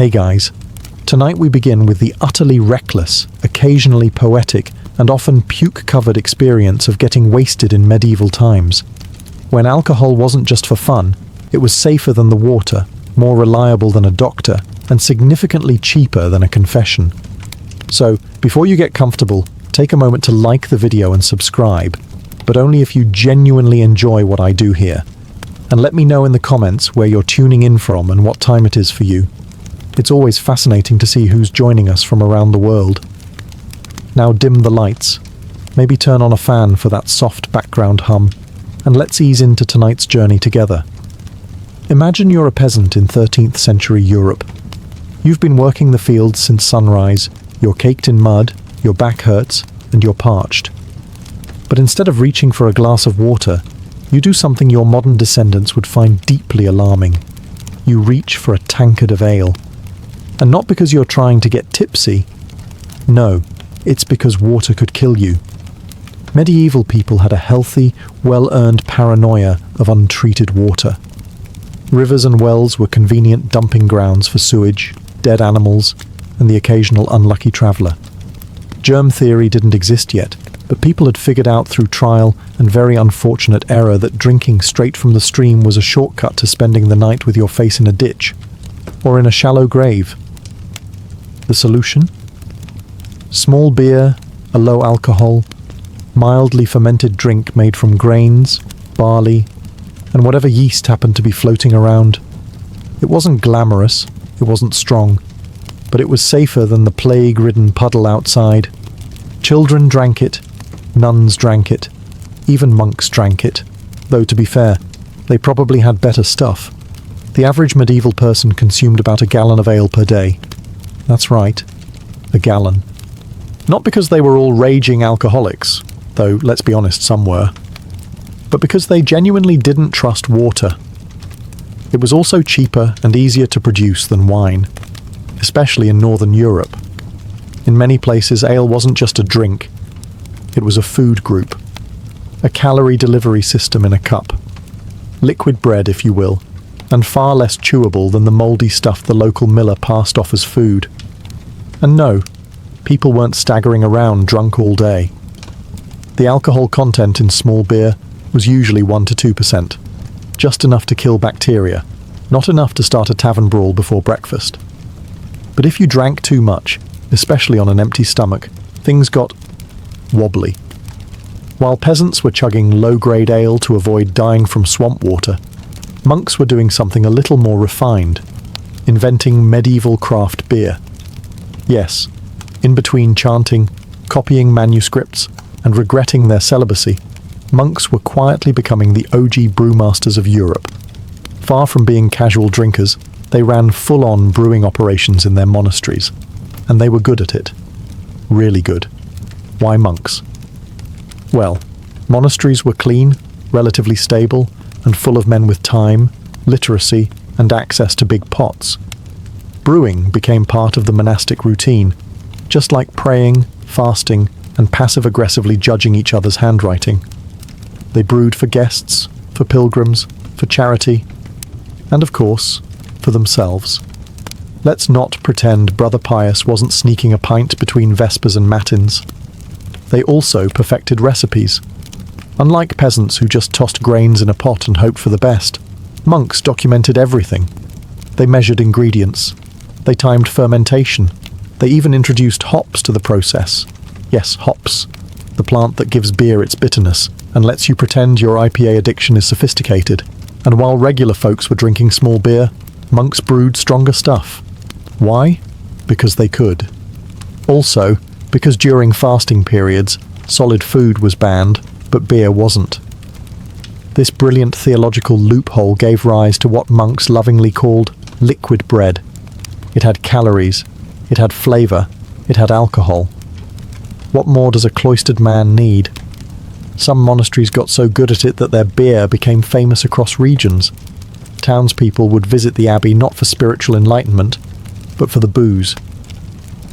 Hey guys, tonight we begin with the utterly reckless, occasionally poetic, and often puke-covered experience of getting wasted in medieval times. When alcohol wasn't just for fun, it was safer than the water, more reliable than a doctor, and significantly cheaper than a confession. So, before you get comfortable, take a moment to like the video and subscribe, but only if you genuinely enjoy what I do here. And let me know in the comments where you're tuning in from and what time it is for you. It's always fascinating to see who's joining us from around the world. Now dim the lights, maybe turn on a fan for that soft background hum, and let's ease into tonight's journey together. Imagine you're a peasant in 13th century Europe. You've been working the fields since sunrise, you're caked in mud, your back hurts, and you're parched. But instead of reaching for a glass of water, you do something your modern descendants would find deeply alarming. You reach for a tankard of ale. And not because you're trying to get tipsy. No, it's because water could kill you. Medieval people had a healthy, well-earned paranoia of untreated water. Rivers and wells were convenient dumping grounds for sewage, dead animals, and the occasional unlucky traveller. Germ theory didn't exist yet, but people had figured out through trial and very unfortunate error that drinking straight from the stream was a shortcut to spending the night with your face in a ditch, or in a shallow grave. The solution? Small beer, a low alcohol, mildly fermented drink made from grains, barley, and whatever yeast happened to be floating around. It wasn't glamorous, it wasn't strong, but it was safer than the plague-ridden puddle outside. Children drank it, nuns drank it, even monks drank it, though to be fair, they probably had better stuff. The average medieval person consumed about a gallon of ale per day. That's right, a gallon. Not because they were all raging alcoholics, though let's be honest, some were, but because they genuinely didn't trust water. It was also cheaper and easier to produce than wine, especially in Northern Europe. In many places, ale wasn't just a drink, it was a food group, a calorie delivery system in a cup. Liquid bread, if you will, and far less chewable than the mouldy stuff the local miller passed off as food. And no, people weren't staggering around drunk all day. The alcohol content in small beer was usually 1 to 2%, just enough to kill bacteria, not enough to start a tavern brawl before breakfast. But if you drank too much, especially on an empty stomach, things got wobbly. While peasants were chugging low-grade ale to avoid dying from swamp water, monks were doing something a little more refined, inventing medieval craft beer. Yes, in between chanting, copying manuscripts, and regretting their celibacy, monks were quietly becoming the OG brewmasters of Europe. Far from being casual drinkers, they ran full-on brewing operations in their monasteries, and they were good at it. Really good. Why monks? Well, monasteries were clean, relatively stable, and full of men with time, literacy, and access to big pots. Brewing became part of the monastic routine, just like praying, fasting, and passive-aggressively judging each other's handwriting. They brewed for guests, for pilgrims, for charity, and of course, for themselves. Let's not pretend Brother Pius wasn't sneaking a pint between Vespers and Matins. They also perfected recipes. Unlike peasants who just tossed grains in a pot and hoped for the best, monks documented everything. They measured ingredients. They timed fermentation. They even introduced hops to the process. Yes, hops. The plant that gives beer its bitterness and lets you pretend your IPA addiction is sophisticated. And while regular folks were drinking small beer, monks brewed stronger stuff. Why? Because they could. Also, because during fasting periods, solid food was banned, but beer wasn't. This brilliant theological loophole gave rise to what monks lovingly called liquid bread. It had calories, it had flavour, it had alcohol. What more does a cloistered man need? Some monasteries got so good at it that their beer became famous across regions. Townspeople would visit the abbey not for spiritual enlightenment, but for the booze.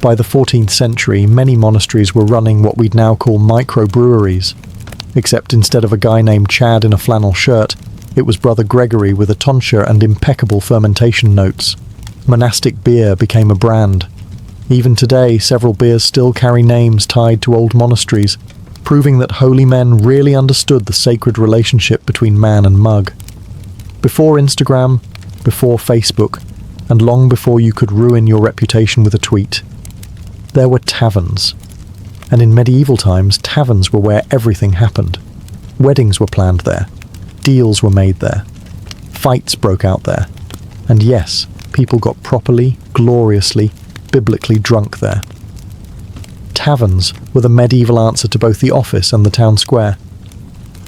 By the 14th century, many monasteries were running what we'd now call microbreweries, except instead of a guy named Chad in a flannel shirt, it was Brother Gregory with a tonsure and impeccable fermentation notes. Monastic beer became a brand. Even today, several beers still carry names tied to old monasteries, proving that holy men really understood the sacred relationship between man and mug. Before Instagram, before Facebook, and long before you could ruin your reputation with a tweet, there were taverns. And in medieval times, taverns were where everything happened. Weddings were planned there. Deals were made there. Fights broke out there. And yes, people got properly, gloriously, biblically drunk there. Taverns were the medieval answer to both the office and the town square.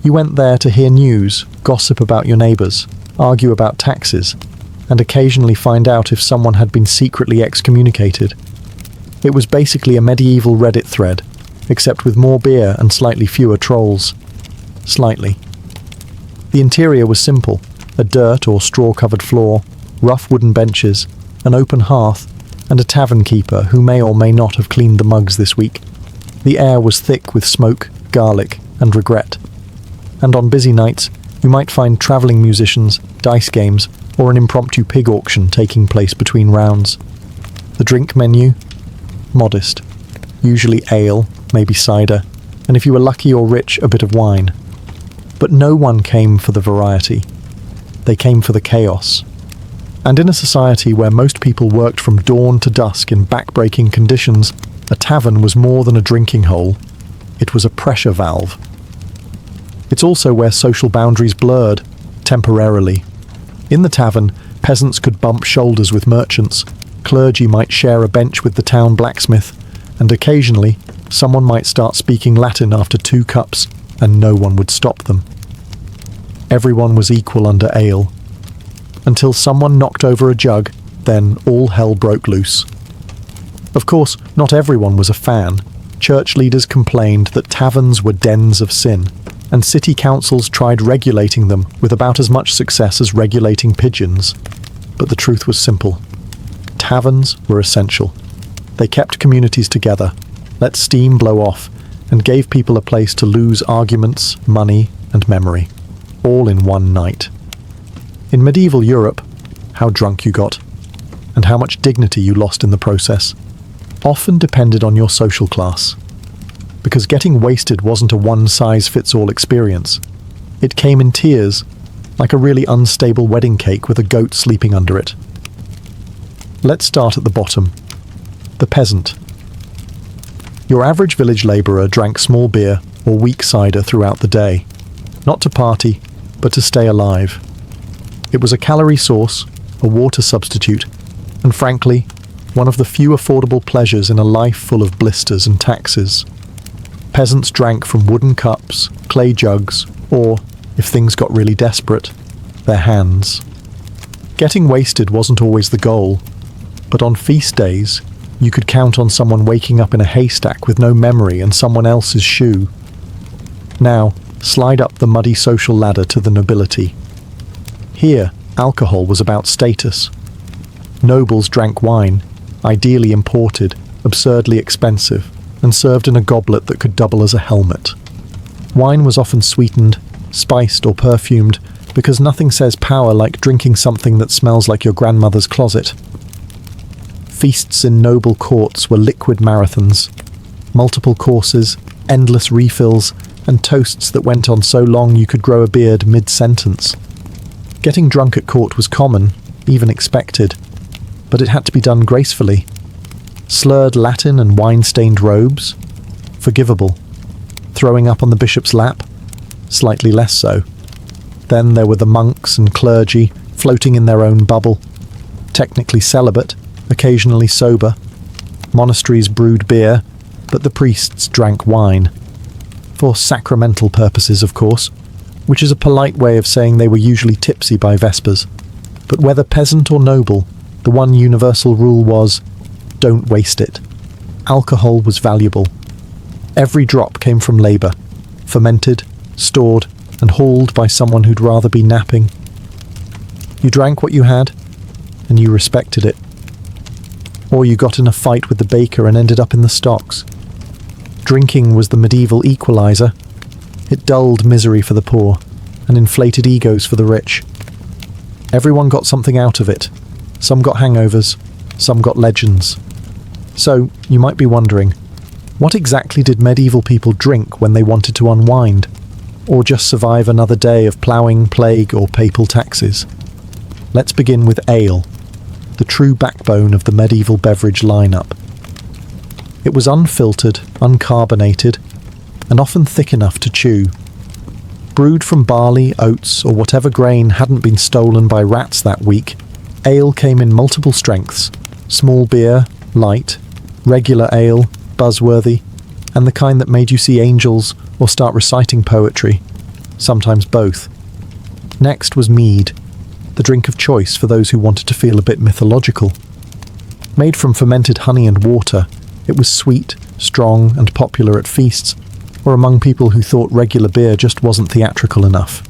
You went there to hear news, gossip about your neighbours, argue about taxes, and occasionally find out if someone had been secretly excommunicated. It was basically a medieval Reddit thread, except with more beer and slightly fewer trolls. Slightly. The interior was simple: a dirt or straw-covered floor, rough wooden benches, an open hearth, and a tavern keeper who may or may not have cleaned the mugs this week. The air was thick with smoke, garlic, and regret. And on busy nights, you might find travelling musicians, dice games, or an impromptu pig auction taking place between rounds. The drink menu? Modest. Usually ale, maybe cider, and if you were lucky or rich, a bit of wine. But no one came for the variety. They came for the chaos. And in a society where most people worked from dawn to dusk in back-breaking conditions, a tavern was more than a drinking hole. It was a pressure valve. It's also where social boundaries blurred, temporarily. In the tavern, peasants could bump shoulders with merchants, clergy might share a bench with the town blacksmith, and occasionally, someone might start speaking Latin after 2 cups, and no one would stop them. Everyone was equal under ale. Until someone knocked over a jug, then all hell broke loose. Of course, not everyone was a fan. Church leaders complained that taverns were dens of sin, and city councils tried regulating them with about as much success as regulating pigeons. But the truth was simple. Taverns were essential. They kept communities together, let steam blow off, and gave people a place to lose arguments, money, and memory, all in one night. In medieval Europe, how drunk you got, and how much dignity you lost in the process, often depended on your social class. Because getting wasted wasn't a one-size-fits-all experience. It came in tiers, like a really unstable wedding cake with a goat sleeping under it. Let's start at the bottom. The peasant. Your average village labourer drank small beer or weak cider throughout the day, not to party, but to stay alive. It was a calorie source, a water substitute, and frankly, one of the few affordable pleasures in a life full of blisters and taxes. Peasants drank from wooden cups, clay jugs, or, if things got really desperate, their hands. Getting wasted wasn't always the goal, but on feast days, you could count on someone waking up in a haystack with no memory and someone else's shoe. Now, slide up the muddy social ladder to the nobility. Here, alcohol was about status. Nobles drank wine, ideally imported, absurdly expensive, and served in a goblet that could double as a helmet. Wine was often sweetened, spiced or perfumed, because nothing says power like drinking something that smells like your grandmother's closet. Feasts in noble courts were liquid marathons, multiple courses, endless refills, and toasts that went on so long you could grow a beard mid-sentence. Getting drunk at court was common, even expected, but it had to be done gracefully. Slurred Latin and wine-stained robes? Forgivable. Throwing up on the bishop's lap? Slightly less so. Then there were the monks and clergy, floating in their own bubble. Technically celibate, occasionally sober. Monasteries brewed beer, but the priests drank wine. For sacramental purposes, of course, which is a polite way of saying they were usually tipsy by vespers. But whether peasant or noble, the one universal rule was, don't waste it. Alcohol was valuable. Every drop came from labour, fermented, stored, and hauled by someone who'd rather be napping. You drank what you had, and you respected it. Or you got in a fight with the baker and ended up in the stocks. Drinking was the medieval equaliser. It dulled misery for the poor, and inflated egos for the rich. Everyone got something out of it, Some got hangovers, some got legends. So, you might be wondering, what exactly did medieval people drink when they wanted to unwind? Or just survive another day of ploughing, plague, or papal taxes? Let's begin with ale, the true backbone of the medieval beverage lineup. It was unfiltered, uncarbonated, and often thick enough to chew. Brewed from barley, oats, or whatever grain hadn't been stolen by rats that week, ale came in multiple strengths: small beer, light, regular ale, buzzworthy, and the kind that made you see angels or start reciting poetry, sometimes both. Next was mead, the drink of choice for those who wanted to feel a bit mythological. Made from fermented honey and water, it was sweet, strong, and popular at feasts, or among people who thought regular beer just wasn't theatrical enough.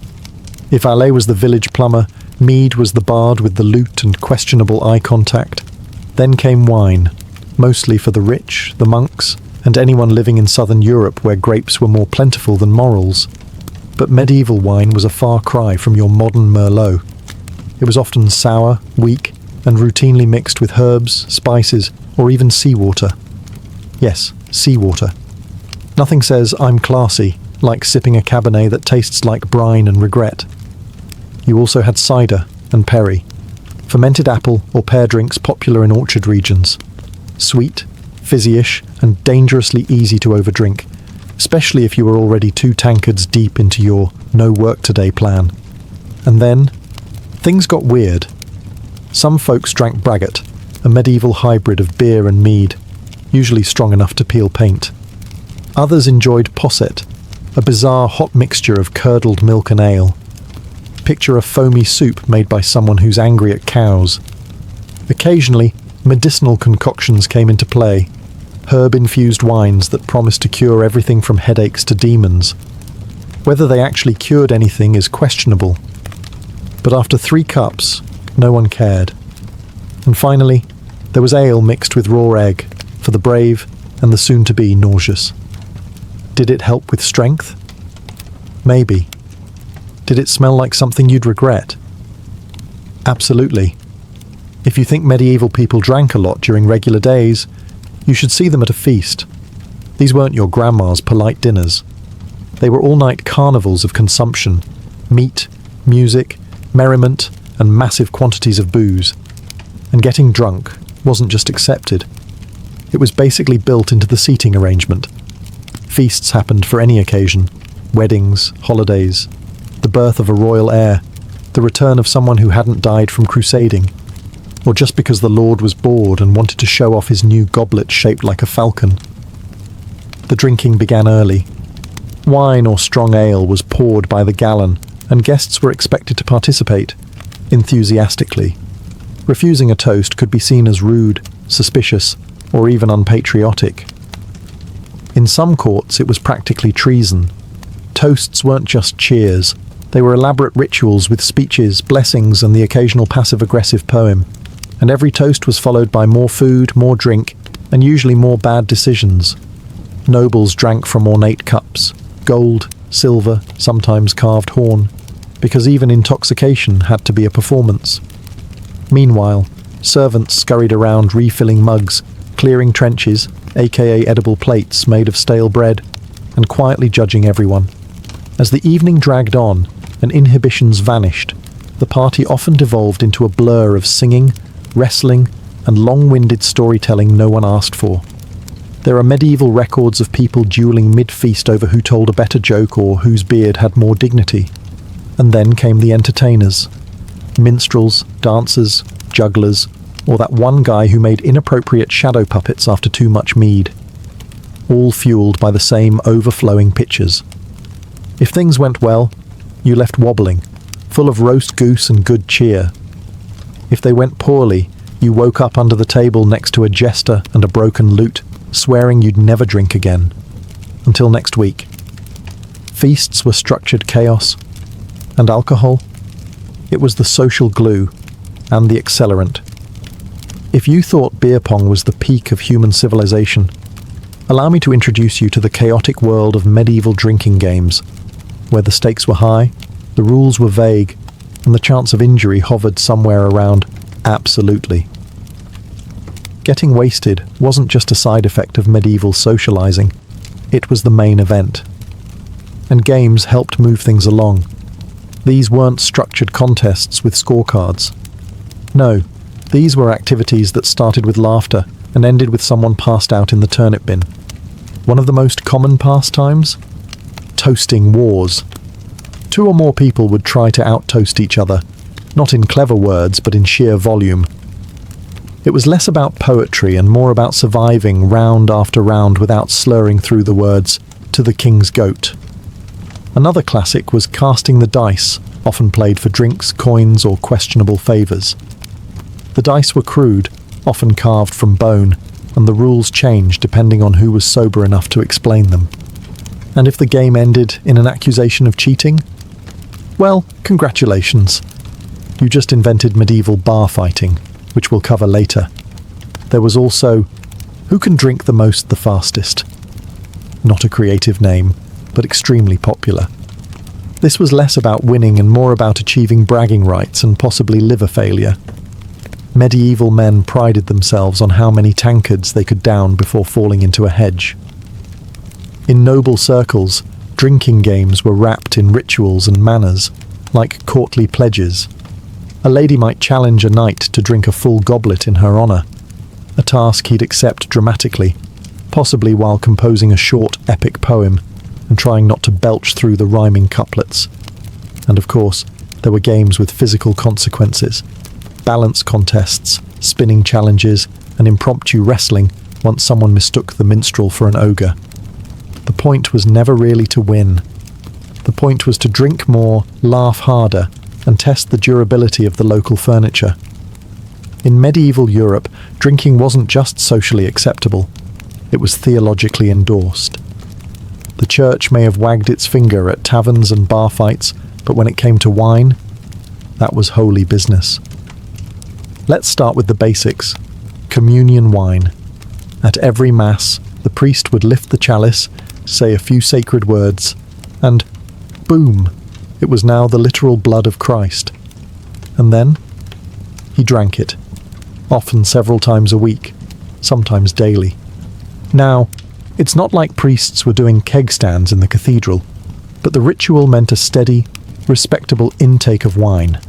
If Ale was the village plumber, mead was the bard with the lute and questionable eye contact. Then came wine, mostly for the rich, the monks, and anyone living in southern Europe where grapes were more plentiful than morels. But medieval wine was a far cry from your modern Merlot. It was often sour, weak, and routinely mixed with herbs, spices, or even seawater. Yes, seawater. Nothing says I'm classy like sipping a Cabernet that tastes like brine and regret. You also had cider and perry, fermented apple or pear drinks popular in orchard regions. Sweet, fizzy-ish, and dangerously easy to overdrink, especially if you were already 2 tankards deep into your no work today plan. And then, things got weird. Some folks drank braggot, a medieval hybrid of beer and mead, usually strong enough to peel paint. Others enjoyed posset, a bizarre hot mixture of curdled milk and ale. Picture a foamy soup made by someone who's angry at cows. Occasionally, medicinal concoctions came into play, herb-infused wines that promised to cure everything from headaches to demons. Whether they actually cured anything is questionable, but after 3 cups, no one cared. And finally, there was ale mixed with raw egg, for the brave and the soon-to-be nauseous. Did it help with strength? Maybe. Did it smell like something you'd regret? Absolutely. If you think medieval people drank a lot during regular days, you should see them at a feast. These weren't your grandma's polite dinners. They were all-night carnivals of consumption, meat, music, merriment, and massive quantities of booze. And getting drunk wasn't just accepted. It was basically built into the seating arrangement. Feasts happened for any occasion: weddings, holidays, the birth of a royal heir, the return of someone who hadn't died from crusading, or just because the Lord was bored and wanted to show off his new goblet shaped like a falcon. The drinking began early. Wine or strong ale was poured by the gallon, and guests were expected to participate, enthusiastically. Refusing a toast could be seen as rude, suspicious, or even unpatriotic. In some courts, it was practically treason. Toasts weren't just cheers. They were elaborate rituals with speeches, blessings, and the occasional passive-aggressive poem. And every toast was followed by more food, more drink, and usually more bad decisions. Nobles drank from ornate cups, gold, silver, sometimes carved horn, because even intoxication had to be a performance. Meanwhile, servants scurried around refilling mugs, clearing trenches, aka edible plates made of stale bread, and quietly judging everyone. As the evening dragged on and inhibitions vanished, the party often devolved into a blur of singing, wrestling, and long-winded storytelling no one asked for. There are medieval records of people dueling mid-feast over who told a better joke or whose beard had more dignity. And then came the entertainers. Minstrels, dancers, jugglers, or that one guy who made inappropriate shadow puppets after too much mead. All fueled by the same overflowing pitchers. If things went well, you left wobbling, full of roast goose and good cheer. If they went poorly, you woke up under the table next to a jester and a broken lute, swearing you'd never drink again. Until next week. Feasts were structured chaos, and alcohol? It was the social glue and the accelerant. If you thought beer pong was the peak of human civilization, allow me to introduce you to the chaotic world of medieval drinking games, where the stakes were high, the rules were vague, and the chance of injury hovered somewhere around Absolutely. Getting wasted wasn't just a side effect of medieval socializing, it was the main event. And games helped move things along. These weren't structured contests with scorecards. No, these were activities that started with laughter and ended with someone passed out in the turnip bin. One of the most common pastimes? Toasting wars. 2 or more people would try to out-toast each other, not in clever words but in sheer volume. It was less about poetry and more about surviving round after round without slurring through the words, "to the king's goat." Another classic was casting the dice, often played for drinks, coins, or questionable favours. The dice were crude, often carved from bone, and the rules changed depending on who was sober enough to explain them. And if the game ended in an accusation of cheating, well, congratulations. You just invented medieval bar fighting, which we'll cover later. There was also, who can drink the most the fastest? Not a creative name, but extremely popular. This was less about winning and more about achieving bragging rights and possibly liver failure. Medieval men prided themselves on how many tankards they could down before falling into a hedge. In noble circles, drinking games were wrapped in rituals and manners, like courtly pledges. A lady might challenge a knight to drink a full goblet in her honour, a task he'd accept dramatically, possibly while composing a short, epic poem and trying not to belch through the rhyming couplets. And of course, there were games with physical consequences, balance contests, spinning challenges, and impromptu wrestling once someone mistook the minstrel for an ogre. The point was never really to win. The point was to drink more, laugh harder, and test the durability of the local furniture. In medieval Europe, drinking wasn't just socially acceptable, it was theologically endorsed. The church may have wagged its finger at taverns and bar fights, but when it came to wine, that was holy business. Let's start with the basics. Communion wine. At every mass, the priest would lift the chalice, say a few sacred words, and boom, it was now the literal blood of Christ. And then, he drank it, often several times a week, sometimes daily. Now, it's not like priests were doing keg stands in the cathedral, but the ritual meant a steady, respectable intake of wine,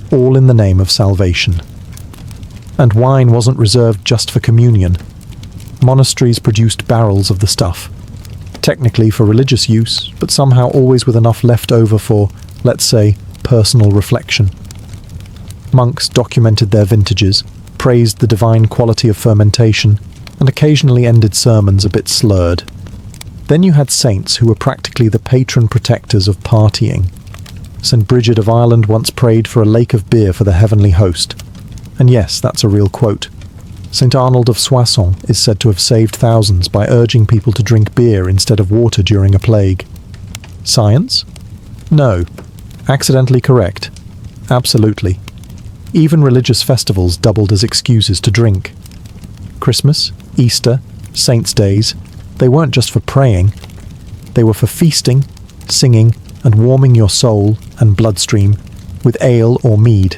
all in the name of salvation. And wine wasn't reserved just for communion. Monasteries produced barrels of the stuff, technically for religious use, but somehow always with enough left over for, let's say, personal reflection. Monks documented their vintages, praised the divine quality of fermentation, and occasionally ended sermons a bit slurred. Then you had saints who were practically the patron protectors of partying. St. Bridget of Ireland once prayed for a lake of beer for the heavenly host. And yes, that's a real quote. St. Arnold of Soissons is said to have saved thousands by urging people to drink beer instead of water during a plague. Science? No. Accidentally correct. Absolutely. Even religious festivals doubled as excuses to drink. Christmas, Easter, Saints' Days, they weren't just for praying. They were for feasting, singing, and warming your soul and bloodstream with ale or mead.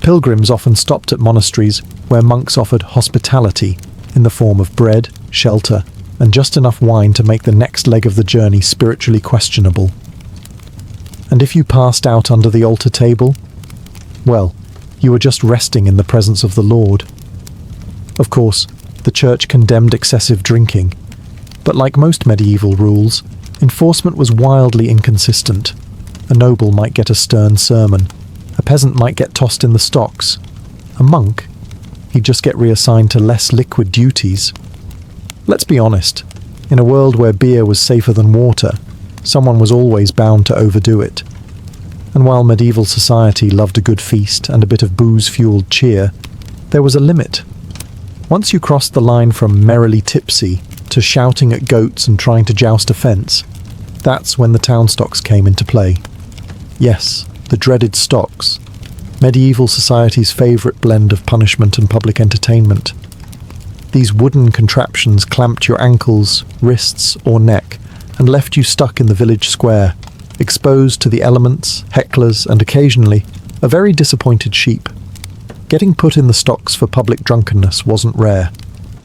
Pilgrims often stopped at monasteries where monks offered hospitality in the form of bread, shelter, and just enough wine to make the next leg of the journey spiritually questionable. And if you passed out under the altar table, well, you were just resting in the presence of the Lord. Of course, the church condemned excessive drinking, but like most medieval rules, enforcement was wildly inconsistent. A noble might get a stern sermon, a peasant might get tossed in the stocks. A monk, he'd just get reassigned to less liquid duties. Let's be honest, in a world where beer was safer than water, someone was always bound to overdo it. And while medieval society loved a good feast and a bit of booze-fueled cheer, there was a limit. Once you crossed the line from merrily tipsy to shouting at goats and trying to joust a fence, that's when the town stocks came into play. Yes, the dreaded stocks, medieval society's favourite blend of punishment and public entertainment. These wooden contraptions clamped your ankles, wrists, or neck and left you stuck in the village square, exposed to the elements, hecklers, and occasionally a very disappointed sheep. Getting put in the stocks for public drunkenness wasn't rare.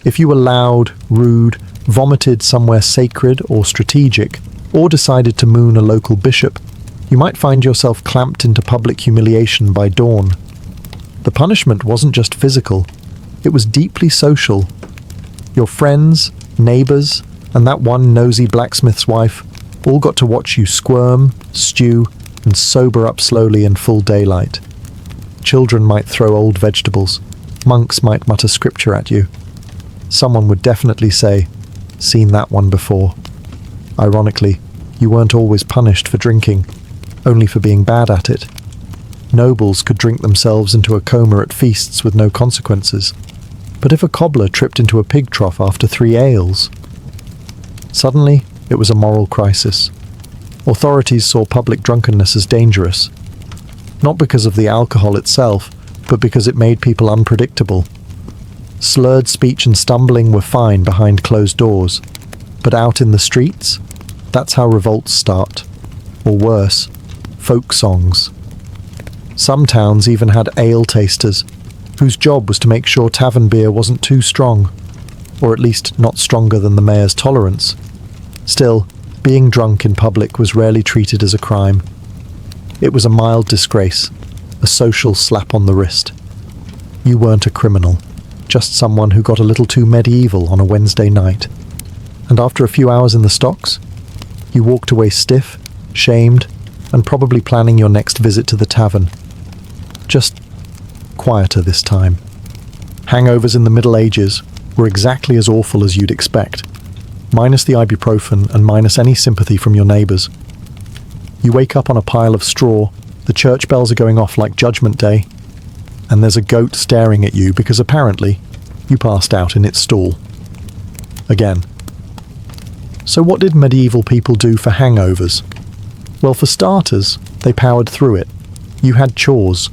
If you were loud, rude, vomited somewhere sacred or strategic, or decided to moon a local bishop, you might find yourself clamped into public humiliation by dawn. The punishment wasn't just physical, it was deeply social. Your friends, neighbours, and that one nosy blacksmith's wife all got to watch you squirm, stew, and sober up slowly in full daylight. Children might throw old vegetables, monks might mutter scripture at you. Someone would definitely say, "Seen that one before." Ironically, you weren't always punished for drinking, only for being bad at it. Nobles could drink themselves into a coma at feasts with no consequences. But if a cobbler tripped into a pig trough after 3 ales? Suddenly, it was a moral crisis. Authorities saw public drunkenness as dangerous, not because of the alcohol itself, but because it made people unpredictable. Slurred speech and stumbling were fine behind closed doors, but out in the streets, that's how revolts start. Or worse, folk songs. Some towns even had ale tasters, whose job was to make sure tavern beer wasn't too strong, or at least not stronger than the mayor's tolerance. Still, being drunk in public was rarely treated as a crime. It was a mild disgrace, a social slap on the wrist. You weren't a criminal, just someone who got a little too medieval on a Wednesday night. And after a few hours in the stocks, you walked away stiff, shamed, and probably planning your next visit to the tavern. Just quieter this time. Hangovers in the Middle Ages were exactly as awful as you'd expect, minus the ibuprofen and minus any sympathy from your neighbours. You wake up on a pile of straw, the church bells are going off like Judgment Day, and there's a goat staring at you because apparently you passed out in its stall. Again. So what did medieval people do for hangovers? Well, for starters, they powered through it. You had chores.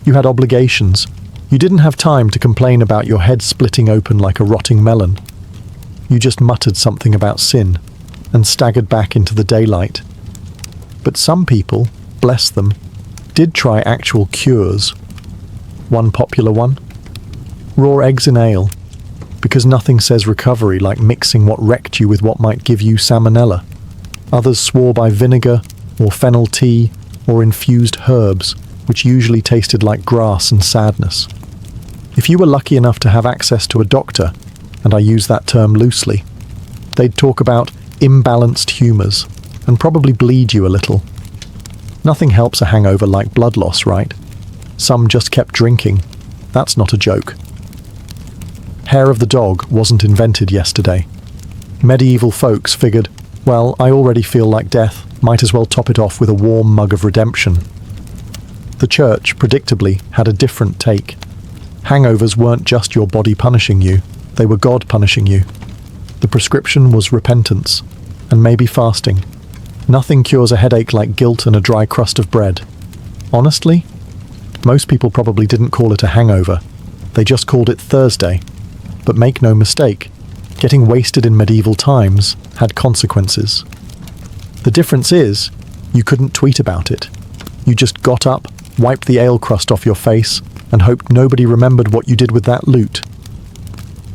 You had obligations. You didn't have time to complain about your head splitting open like a rotting melon. You just muttered something about sin and staggered back into the daylight. But some people, bless them, did try actual cures. One popular one? Raw eggs in ale, because nothing says recovery like mixing what wrecked you with what might give you salmonella. Others swore by vinegar, or fennel tea, or infused herbs, which usually tasted like grass and sadness. If you were lucky enough to have access to a doctor, and I use that term loosely, they'd talk about imbalanced humours, and probably bleed you a little. Nothing helps a hangover like blood loss, right? Some just kept drinking. That's not a joke. Hair of the dog wasn't invented yesterday. Medieval folks figured, well, I already feel like death, might as well top it off with a warm mug of redemption. The church, predictably, had a different take. Hangovers weren't just your body punishing you, they were God punishing you. The prescription was repentance, and maybe fasting. Nothing cures a headache like guilt and a dry crust of bread. Honestly, most people probably didn't call it a hangover. They just called it Thursday. But make no mistake, getting wasted in medieval times had consequences. The difference is, you couldn't tweet about it. You just got up, wiped the ale crust off your face, and hoped nobody remembered what you did with that loot.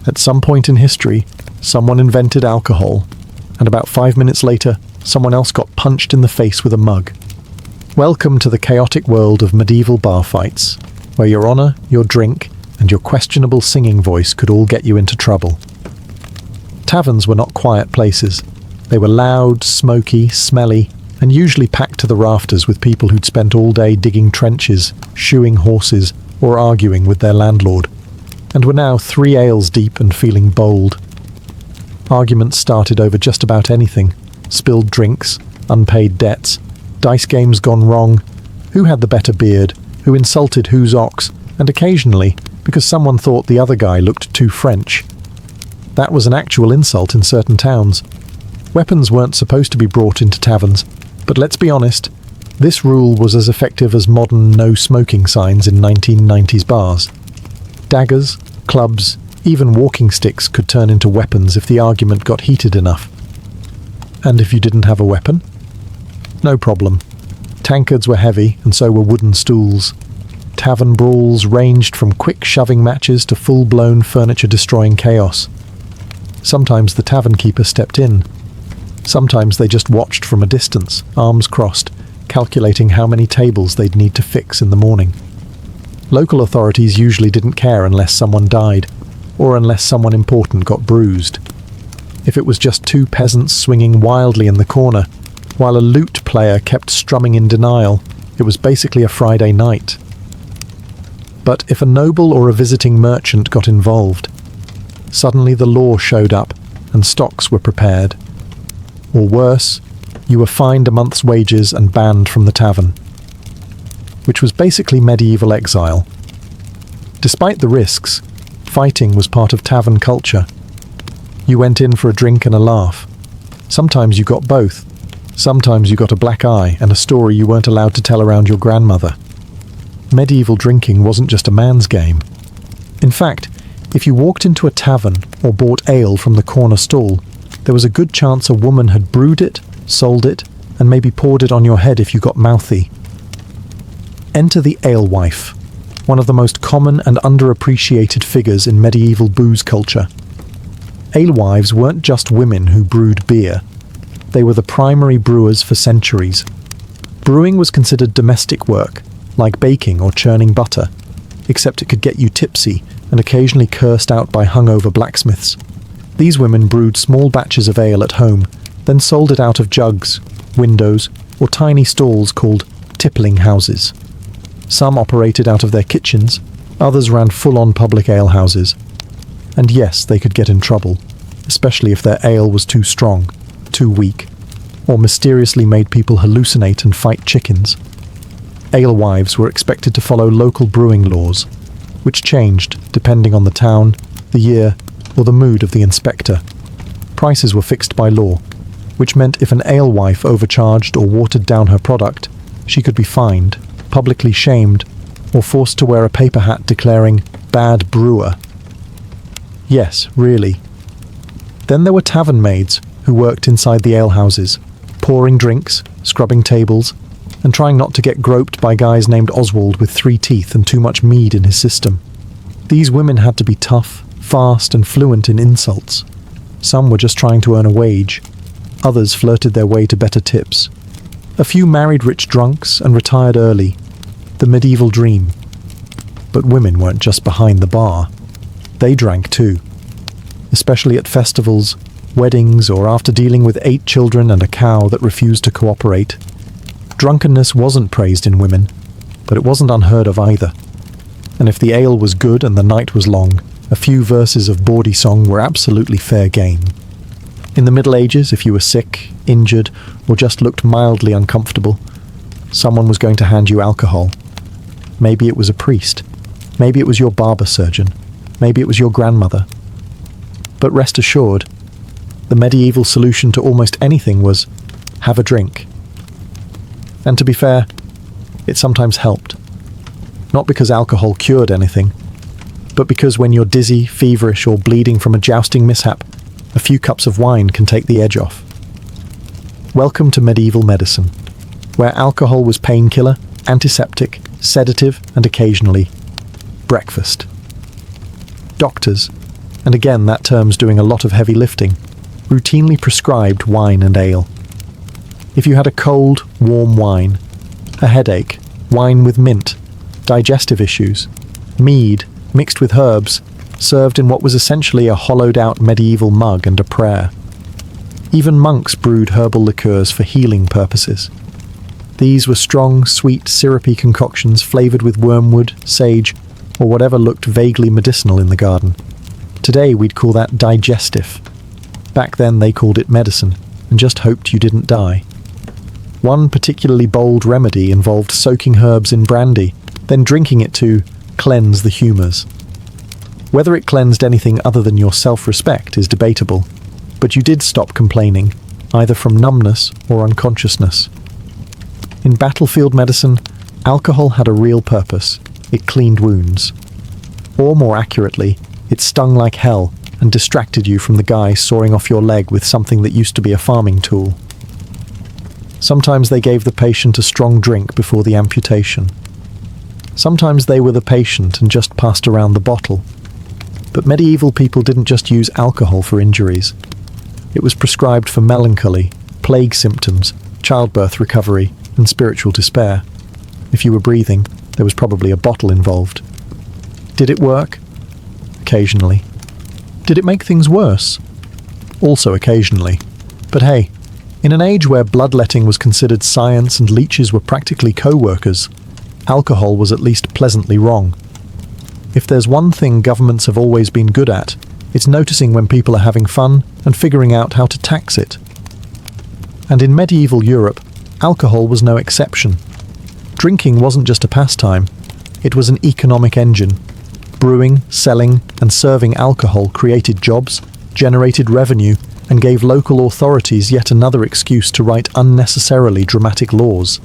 At some point in history, someone invented alcohol, and about 5 minutes later, someone else got punched in the face with a mug. Welcome to the chaotic world of medieval bar fights, where your honour, your drink, and your questionable singing voice could all get you into trouble. Taverns were not quiet places. They were loud, smoky, smelly, and usually packed to the rafters with people who'd spent all day digging trenches, shoeing horses, or arguing with their landlord, and were now 3 ales deep and feeling bold. Arguments started over just about anything: spilled drinks, unpaid debts, dice games gone wrong, who had the better beard, who insulted whose ox, and occasionally, because someone thought the other guy looked too French. That was an actual insult in certain towns. Weapons weren't supposed to be brought into taverns, but let's be honest, this rule was as effective as modern no-smoking signs in 1990s bars. Daggers, clubs, even walking sticks could turn into weapons if the argument got heated enough. And if you didn't have a weapon? No problem. Tankards were heavy, and so were wooden stools. tavern brawls ranged from quick shoving matches to full-blown furniture-destroying chaos. Sometimes the tavern keeper stepped in. Sometimes they just watched from a distance, arms crossed, calculating how many tables they'd need to fix in the morning. Local authorities usually didn't care unless someone died, or unless someone important got bruised. If it was just two peasants swinging wildly in the corner, while a lute player kept strumming in denial, it was basically a Friday night. But if a noble or a visiting merchant got involved, suddenly the law showed up and stocks were prepared. Or worse, you were fined a month's wages and banned from the tavern, which was basically medieval exile. Despite the risks, fighting was part of tavern culture. You went in for a drink and a laugh. Sometimes you got both. Sometimes you got a black eye and a story you weren't allowed to tell around your grandmother. Medieval drinking wasn't just a man's game. In fact, if you walked into a tavern or bought ale from the corner stall, there was a good chance a woman had brewed it, sold it, and maybe poured it on your head if you got mouthy. Enter the alewife, one of the most common and underappreciated figures in medieval booze culture. Alewives weren't just women who brewed beer. They were the primary brewers for centuries. Brewing was considered domestic work, like baking or churning butter, except it could get you tipsy and occasionally cursed out by hungover blacksmiths. These women brewed small batches of ale at home, then sold it out of jugs, windows, or tiny stalls called tippling houses. Some operated out of their kitchens, others ran full-on public alehouses. And yes, they could get in trouble, especially if their ale was too strong, too weak, or mysteriously made people hallucinate and fight chickens. Alewives were expected to follow local brewing laws, which changed depending on the town, the year, or the mood of the inspector. Prices were fixed by law, which meant if an alewife overcharged or watered down her product, she could be fined, publicly shamed, or forced to wear a paper hat declaring "bad brewer." Yes, really. Then there were tavern maids who worked inside the alehouses, pouring drinks, scrubbing tables, and trying not to get groped by guys named Oswald with 3 teeth and too much mead in his system. These women had to be tough, fast, and fluent in insults. Some were just trying to earn a wage. Others flirted their way to better tips. A few married rich drunks and retired early. The medieval dream. But women weren't just behind the bar. They drank too. Especially at festivals, weddings, or after dealing with 8 children and a cow that refused to cooperate. Drunkenness wasn't praised in women, but it wasn't unheard of either. And if the ale was good and the night was long, a few verses of bawdy song were absolutely fair game. In the Middle Ages, if you were sick, injured, or just looked mildly uncomfortable, someone was going to hand you alcohol. Maybe it was a priest. Maybe it was your barber surgeon. Maybe it was your grandmother. But rest assured, the medieval solution to almost anything was, have a drink. And to be fair, it sometimes helped. Not because alcohol cured anything, but because when you're dizzy, feverish, or bleeding from a jousting mishap, a few cups of wine can take the edge off. Welcome to medieval medicine, where alcohol was painkiller, antiseptic, sedative, and occasionally breakfast. Doctors, and again that term's doing a lot of heavy lifting, routinely prescribed wine and ale. If you had a cold, warm wine, a headache, wine with mint, digestive issues, mead mixed with herbs, served in what was essentially a hollowed-out medieval mug and a prayer. Even monks brewed herbal liqueurs for healing purposes. These were strong, sweet, syrupy concoctions flavoured with wormwood, sage, or whatever looked vaguely medicinal in the garden. Today we'd call that digestive. Back then they called it medicine, and just hoped you didn't die. One particularly bold remedy involved soaking herbs in brandy, then drinking it to cleanse the humours. Whether it cleansed anything other than your self-respect is debatable, but you did stop complaining, either from numbness or unconsciousness. In battlefield medicine, alcohol had a real purpose. It cleaned wounds. Or more accurately, it stung like hell and distracted you from the guy sawing off your leg with something that used to be a farming tool. Sometimes they gave the patient a strong drink before the amputation. Sometimes they were the patient and just passed around the bottle. But medieval people didn't just use alcohol for injuries. It was prescribed for melancholy, plague symptoms, childbirth recovery, and spiritual despair. If you were breathing, there was probably a bottle involved. Did it work? Occasionally. Did it make things worse? Also occasionally. But hey, in an age where bloodletting was considered science and leeches were practically co-workers, alcohol was at least pleasantly wrong. If there's one thing governments have always been good at, it's noticing when people are having fun and figuring out how to tax it. And in medieval Europe, alcohol was no exception. Drinking wasn't just a pastime, it was an economic engine. Brewing, selling, and serving alcohol created jobs, generated revenue, and gave local authorities yet another excuse to write unnecessarily dramatic laws.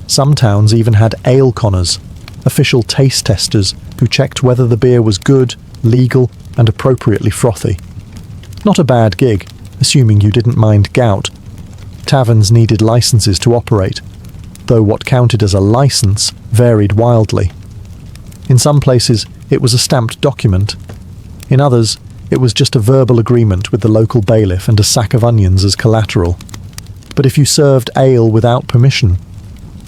Some towns even had ale conners, official taste testers who checked whether the beer was good, legal, and appropriately frothy. Not a bad gig, assuming you didn't mind gout. Taverns needed licenses to operate, though what counted as a license varied wildly. In some places, it was a stamped document. In others, it was just a verbal agreement with the local bailiff and a sack of onions as collateral. But if you served ale without permission,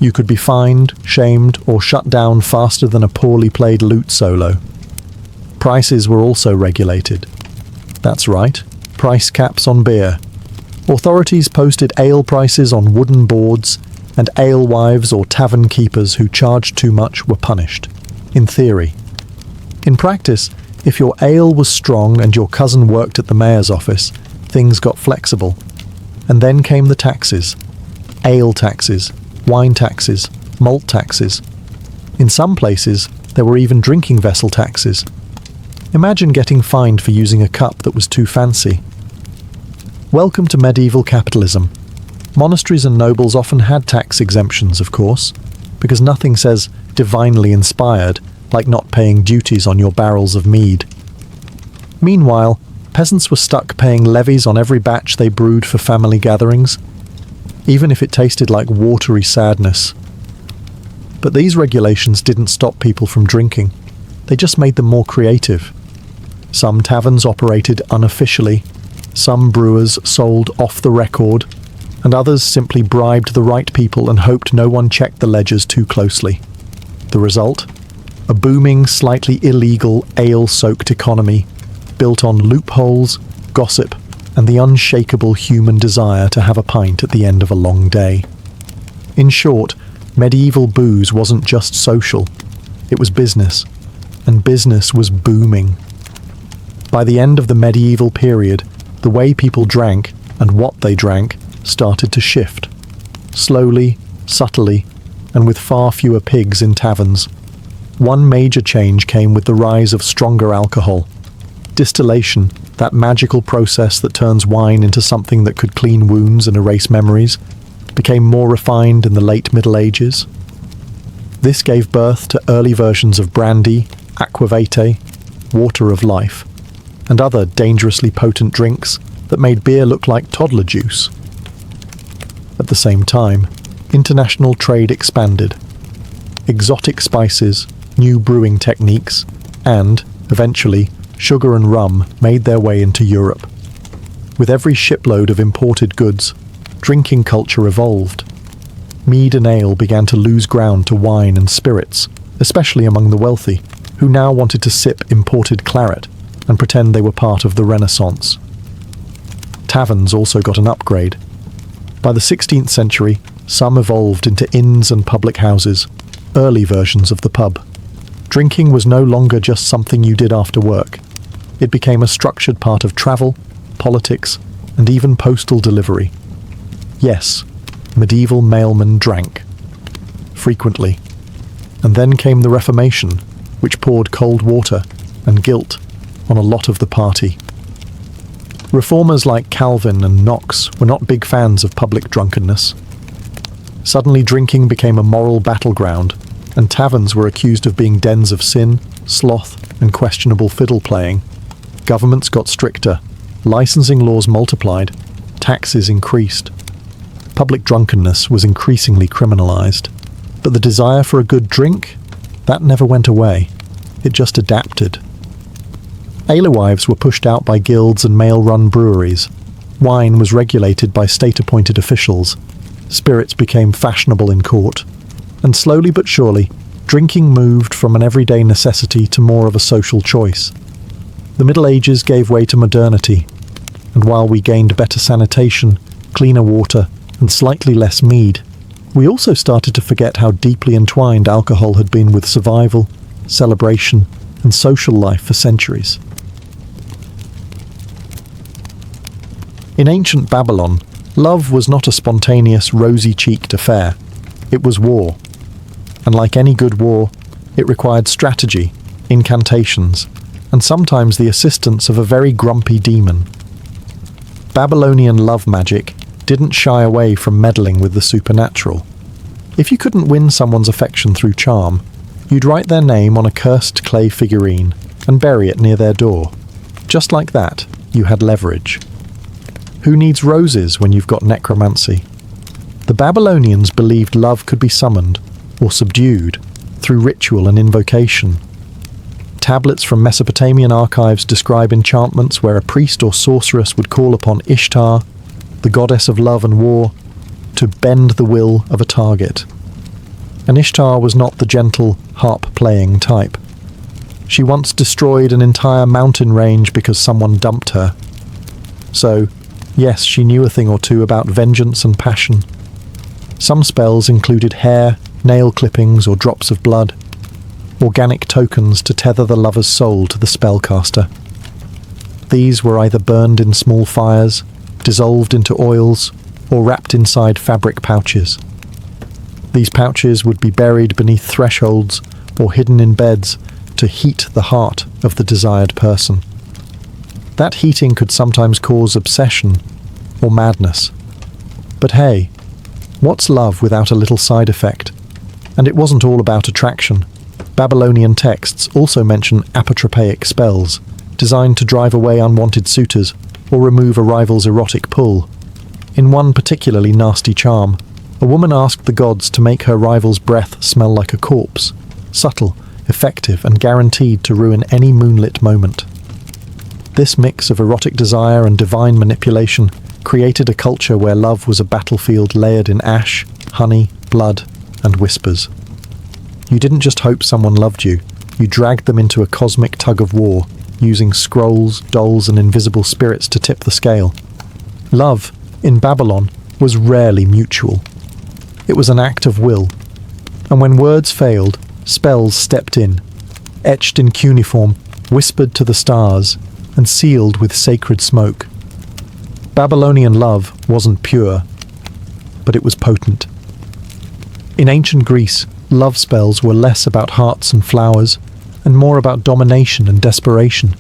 you could be fined, shamed, or shut down faster than a poorly played lute solo. Prices were also regulated. That's right, price caps on beer. Authorities posted ale prices on wooden boards, and alewives or tavern keepers who charged too much were punished. In theory. In practice, if your ale was strong and your cousin worked at the mayor's office, things got flexible. And then came the taxes. Ale taxes, wine taxes, malt taxes. In some places, there were even drinking vessel taxes. Imagine getting fined for using a cup that was too fancy. Welcome to medieval capitalism. Monasteries and nobles often had tax exemptions, of course, because nothing says divinely inspired like not paying duties on your barrels of mead. Meanwhile, peasants were stuck paying levies on every batch they brewed for family gatherings, even if it tasted like watery sadness. But these regulations didn't stop people from drinking. They just made them more creative. Some taverns operated unofficially, some brewers sold off the record, and others simply bribed the right people and hoped no one checked the ledgers too closely. The result? A booming, slightly illegal, ale-soaked economy built on loopholes, gossip, and the unshakable human desire to have a pint at the end of a long day. In short, medieval booze wasn't just social, it was business, and business was booming. By the end of the medieval period, the way people drank, and what they drank, started to shift. Slowly, subtly, and with far fewer pigs in taverns. One major change came with the rise of stronger alcohol. Distillation, that magical process that turns wine into something that could clean wounds and erase memories, became more refined in the late Middle Ages. This gave birth to early versions of brandy, aquavitae, water of life, and other dangerously potent drinks that made beer look like toddler juice. At the same time, international trade expanded. Exotic spices, new brewing techniques, and, eventually, sugar and rum made their way into Europe. With every shipload of imported goods, drinking culture evolved. Mead and ale began to lose ground to wine and spirits, especially among the wealthy, who now wanted to sip imported claret and pretend they were part of the Renaissance. Taverns also got an upgrade. By the 16th century, some evolved into inns and public houses, early versions of the pub. Drinking was no longer just something you did after work. It became a structured part of travel, politics, and even postal delivery. Yes, medieval mailmen drank. Frequently. And then came the Reformation, which poured cold water and guilt on a lot of the party. Reformers like Calvin and Knox were not big fans of public drunkenness. Suddenly drinking became a moral battleground, and taverns were accused of being dens of sin, sloth, and questionable fiddle playing. Governments got stricter, licensing laws multiplied, taxes increased. Public drunkenness was increasingly criminalized, but the desire for a good drink? That never went away. It just adapted. Alewives were pushed out by guilds and male-run breweries. Wine was regulated by state-appointed officials. Spirits became fashionable in court. And slowly but surely, drinking moved from an everyday necessity to more of a social choice. The Middle Ages gave way to modernity, and while we gained better sanitation, cleaner water, and slightly less mead, we also started to forget how deeply entwined alcohol had been with survival, celebration, and social life for centuries. In ancient Babylon, love was not a spontaneous, rosy-cheeked affair. It was war. And like any good war, it required strategy, incantations, and sometimes the assistance of a very grumpy demon. Babylonian love magic didn't shy away from meddling with the supernatural. If you couldn't win someone's affection through charm, you'd write their name on a cursed clay figurine and bury it near their door. Just like that, you had leverage. Who needs roses when you've got necromancy? The Babylonians believed love could be summoned, or subdued, through ritual and invocation. Tablets from Mesopotamian archives describe enchantments where a priest or sorceress would call upon Ishtar, the goddess of love and war, to bend the will of a target. And Ishtar was not the gentle, harp-playing type. She once destroyed an entire mountain range because someone dumped her. So, yes, she knew a thing or two about vengeance and passion. Some spells included hair, nail clippings, or drops of blood. Organic tokens to tether the lover's soul to the spellcaster. These were either burned in small fires, dissolved into oils, or wrapped inside fabric pouches. These pouches would be buried beneath thresholds or hidden in beds to heat the heart of the desired person. That heating could sometimes cause obsession or madness. But hey, what's love without a little side effect? And it wasn't all about attraction. Babylonian texts also mention apotropaic spells, designed to drive away unwanted suitors or remove a rival's erotic pull. In one particularly nasty charm, a woman asked the gods to make her rival's breath smell like a corpse, subtle, effective, and guaranteed to ruin any moonlit moment. This mix of erotic desire and divine manipulation created a culture where love was a battlefield layered in ash, honey, blood, and whispers. You didn't just hope someone loved you, you dragged them into a cosmic tug of war, using scrolls, dolls, and invisible spirits to tip the scale. Love, in Babylon, was rarely mutual. It was an act of will, and when words failed, spells stepped in, etched in cuneiform, whispered to the stars, and sealed with sacred smoke. Babylonian love wasn't pure, but it was potent. In ancient Greece, love spells were less about hearts and flowers, and more about domination and desperation.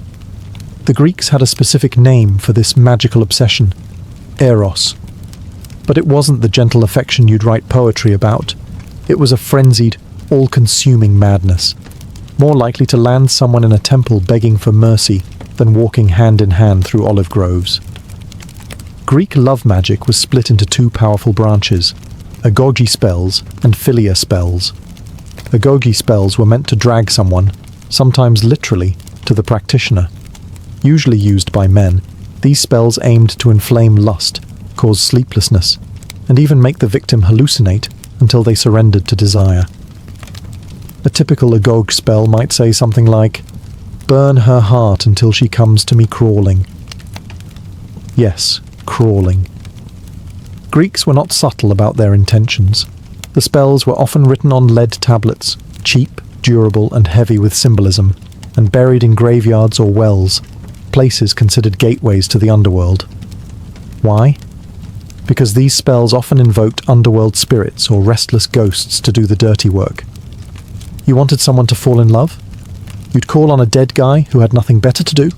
The Greeks had a specific name for this magical obsession, eros. But it wasn't the gentle affection you'd write poetry about. It was a frenzied, all-consuming madness, more likely to land someone in a temple begging for mercy than walking hand in hand through olive groves. Greek love magic was split into two powerful branches, agoge spells and philia spells. Agoge spells were meant to drag someone, sometimes literally, to the practitioner. Usually used by men, these spells aimed to inflame lust, cause sleeplessness, and even make the victim hallucinate until they surrendered to desire. A typical agoge spell might say something like, "Burn her heart until she comes to me crawling." Yes, crawling. Greeks were not subtle about their intentions. The spells were often written on lead tablets, cheap, durable, and heavy with symbolism, and buried in graveyards or wells, places considered gateways to the underworld. Why? Because these spells often invoked underworld spirits or restless ghosts to do the dirty work. You wanted someone to fall in love? You'd call on a dead guy who had nothing better to do?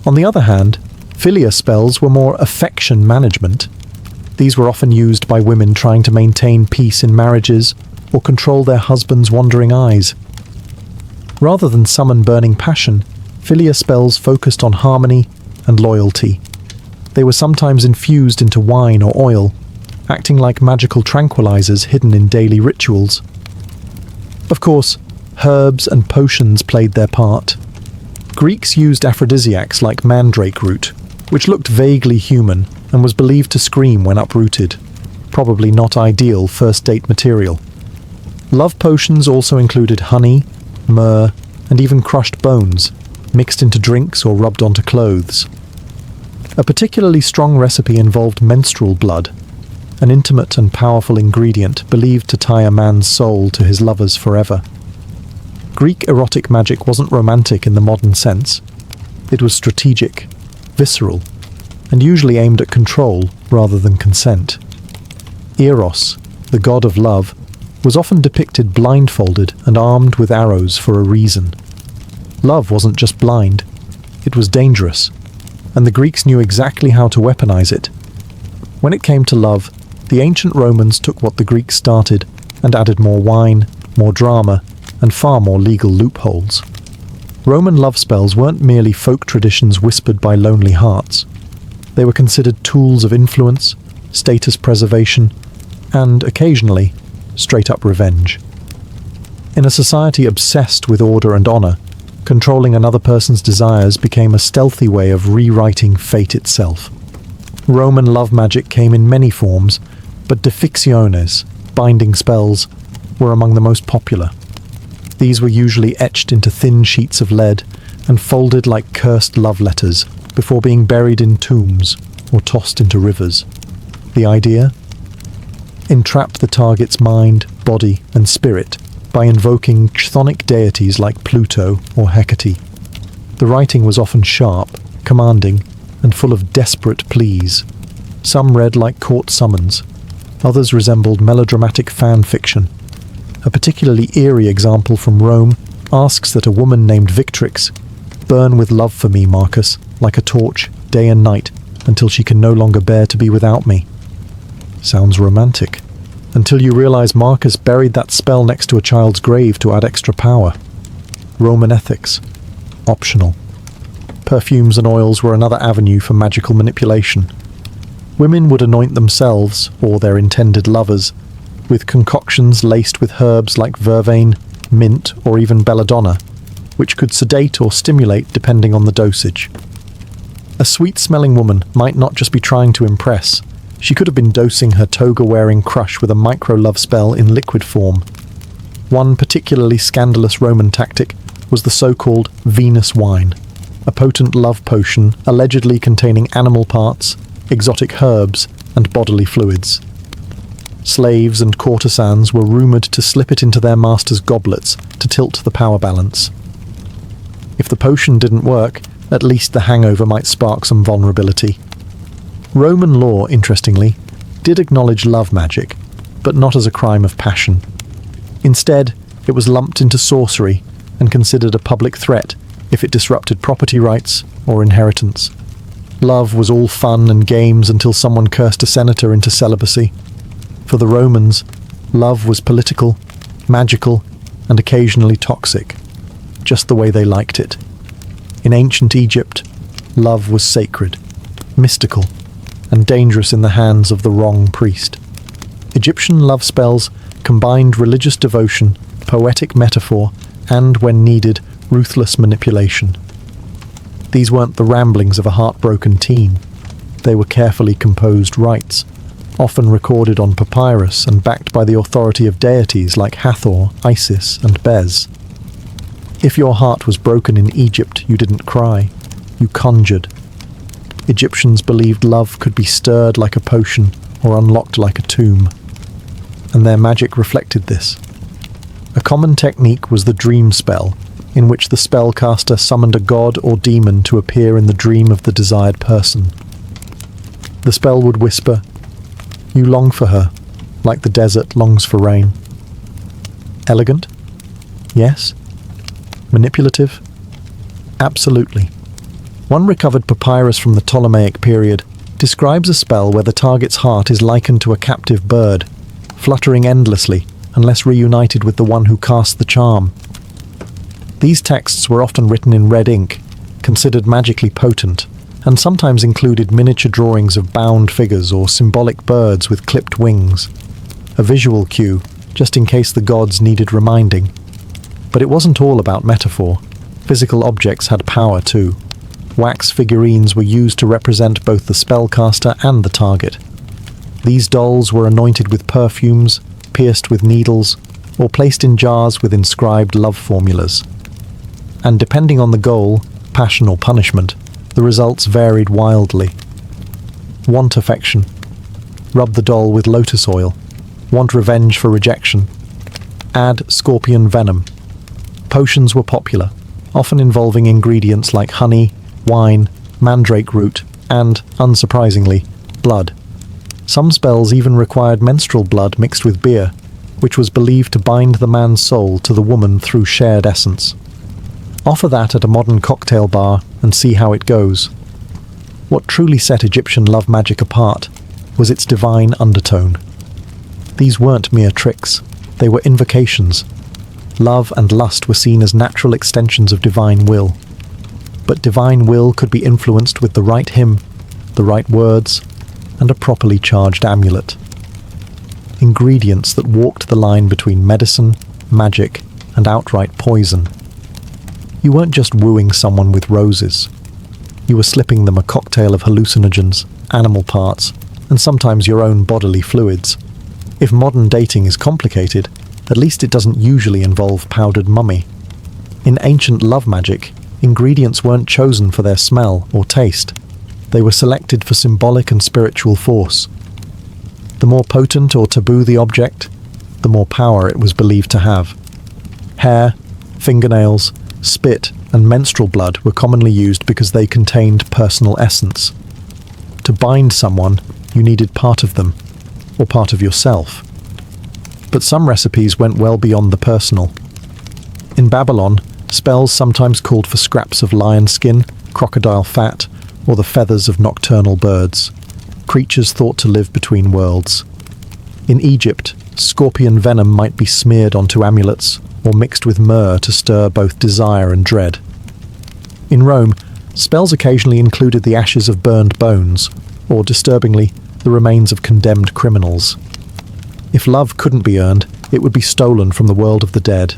On the other hand, philia spells were more affection management. These were often used by women trying to maintain peace in marriages or control their husband's wandering eyes. Rather than summon burning passion, philia spells focused on harmony and loyalty. They were sometimes infused into wine or oil, acting like magical tranquilizers hidden in daily rituals. Of course, herbs and potions played their part. Greeks used aphrodisiacs like mandrake root, which looked vaguely human and was believed to scream when uprooted. Probably not ideal first date material. Love potions also included honey, myrrh, and even crushed bones, mixed into drinks or rubbed onto clothes. A particularly strong recipe involved menstrual blood, an intimate and powerful ingredient believed to tie a man's soul to his lovers forever. Greek erotic magic wasn't romantic in the modern sense. It was strategic, visceral, and usually aimed at control rather than consent. Eros, the god of love, was often depicted blindfolded and armed with arrows for a reason. Love wasn't just blind, it was dangerous, and the Greeks knew exactly how to weaponize it. When it came to love, the ancient Romans took what the Greeks started and added more wine, more drama, and far more legal loopholes. Roman love spells weren't merely folk traditions whispered by lonely hearts. They were considered tools of influence, status preservation, and, occasionally, straight-up revenge. In a society obsessed with order and honor, controlling another person's desires became a stealthy way of rewriting fate itself. Roman love magic came in many forms, but deficciones, binding spells, were among the most popular. These were usually etched into thin sheets of lead and folded like cursed love letters before being buried in tombs or tossed into rivers. The idea? Entrap the target's mind, body, and spirit by invoking chthonic deities like Pluto or Hecate. The writing was often sharp, commanding, and full of desperate pleas. Some read like court summons, others resembled melodramatic fan fiction. A particularly eerie example from Rome asks that a woman named Victrix burn with love for me, Marcus, like a torch, day and night, until she can no longer bear to be without me. Sounds romantic. Until you realize Marcus buried that spell next to a child's grave to add extra power. Roman ethics. Optional. Perfumes and oils were another avenue for magical manipulation. Women would anoint themselves, or their intended lovers, with concoctions laced with herbs like vervain, mint, or even belladonna, which could sedate or stimulate depending on the dosage. A sweet-smelling woman might not just be trying to impress, she could have been dosing her toga-wearing crush with a micro-love spell in liquid form. One particularly scandalous Roman tactic was the so-called Venus wine, a potent love potion allegedly containing animal parts, exotic herbs, and bodily fluids. Slaves and courtesans were rumoured to slip it into their masters' goblets to tilt the power balance. If the potion didn't work, at least the hangover might spark some vulnerability. Roman law, interestingly, did acknowledge love magic, but not as a crime of passion. Instead, it was lumped into sorcery and considered a public threat if it disrupted property rights or inheritance. Love was all fun and games until someone cursed a senator into celibacy. For the Romans, love was political, magical, and occasionally toxic, just the way they liked it. In ancient Egypt, love was sacred, mystical, and dangerous in the hands of the wrong priest. Egyptian love spells combined religious devotion, poetic metaphor, and, when needed, ruthless manipulation. These weren't the ramblings of a heartbroken teen. They were carefully composed rites, often recorded on papyrus and backed by the authority of deities like Hathor, Isis, and Bez. If your heart was broken in Egypt, you didn't cry. You conjured. Egyptians believed love could be stirred like a potion or unlocked like a tomb, and their magic reflected this. A common technique was the dream spell, in which the spellcaster summoned a god or demon to appear in the dream of the desired person. The spell would whisper, "You long for her, like the desert longs for rain." Elegant? Yes. Manipulative? Absolutely. One recovered papyrus from the Ptolemaic period describes a spell where the target's heart is likened to a captive bird, fluttering endlessly unless reunited with the one who cast the charm. These texts were often written in red ink, considered magically potent, and sometimes included miniature drawings of bound figures or symbolic birds with clipped wings. A visual cue, just in case the gods needed reminding. But it wasn't all about metaphor. Physical objects had power too. Wax figurines were used to represent both the spellcaster and the target. These dolls were anointed with perfumes, pierced with needles, or placed in jars with inscribed love formulas. And depending on the goal, passion or punishment, the results varied wildly. Want affection. Rub the doll with lotus oil. Want revenge for rejection. Add scorpion venom. Potions were popular, often involving ingredients like honey, wine, mandrake root, and, unsurprisingly, blood. Some spells even required menstrual blood mixed with beer, which was believed to bind the man's soul to the woman through shared essence. Offer that at a modern cocktail bar and see how it goes. What truly set Egyptian love magic apart was its divine undertone. These weren't mere tricks, they were invocations. Love and lust were seen as natural extensions of divine will. But divine will could be influenced with the right hymn, the right words, and a properly charged amulet. Ingredients that walked the line between medicine, magic, and outright poison. You weren't just wooing someone with roses. You were slipping them a cocktail of hallucinogens, animal parts, and sometimes your own bodily fluids. If modern dating is complicated, at least it doesn't usually involve powdered mummy. In ancient love magic, ingredients weren't chosen for their smell or taste. They were selected for symbolic and spiritual force. The more potent or taboo the object, the more power it was believed to have. Hair, fingernails, spit, and menstrual blood were commonly used because they contained personal essence. To bind someone, you needed part of them, or part of yourself. But some recipes went well beyond the personal. In Babylon, spells sometimes called for scraps of lion skin, crocodile fat, or the feathers of nocturnal birds, creatures thought to live between worlds. In Egypt, scorpion venom might be smeared onto amulets or mixed with myrrh to stir both desire and dread. In Rome, spells occasionally included the ashes of burned bones, or disturbingly, the remains of condemned criminals. If love couldn't be earned, it would be stolen from the world of the dead.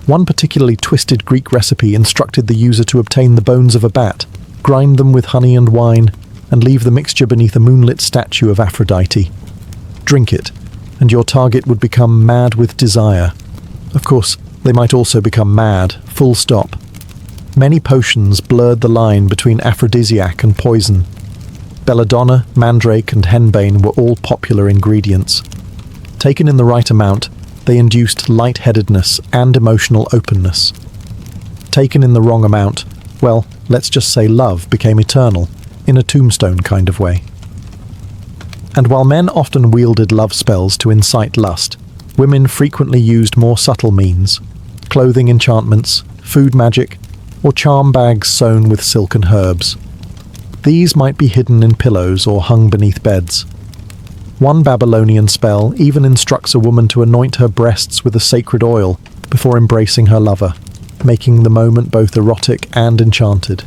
One particularly twisted Greek recipe instructed the user to obtain the bones of a bat, grind them with honey and wine, and leave the mixture beneath a moonlit statue of Aphrodite. Drink it, and your target would become mad with desire. Of course, they might also become mad, full stop. Many potions blurred the line between aphrodisiac and poison. Belladonna, mandrake, and henbane were all popular ingredients. Taken in the right amount, they induced lightheadedness and emotional openness. Taken in the wrong amount, well, let's just say love became eternal, in a tombstone kind of way. And while men often wielded love spells to incite lust, women frequently used more subtle means: clothing enchantments, food magic, or charm bags sewn with silken herbs. These might be hidden in pillows or hung beneath beds. One Babylonian spell even instructs a woman to anoint her breasts with a sacred oil before embracing her lover, making the moment both erotic and enchanted.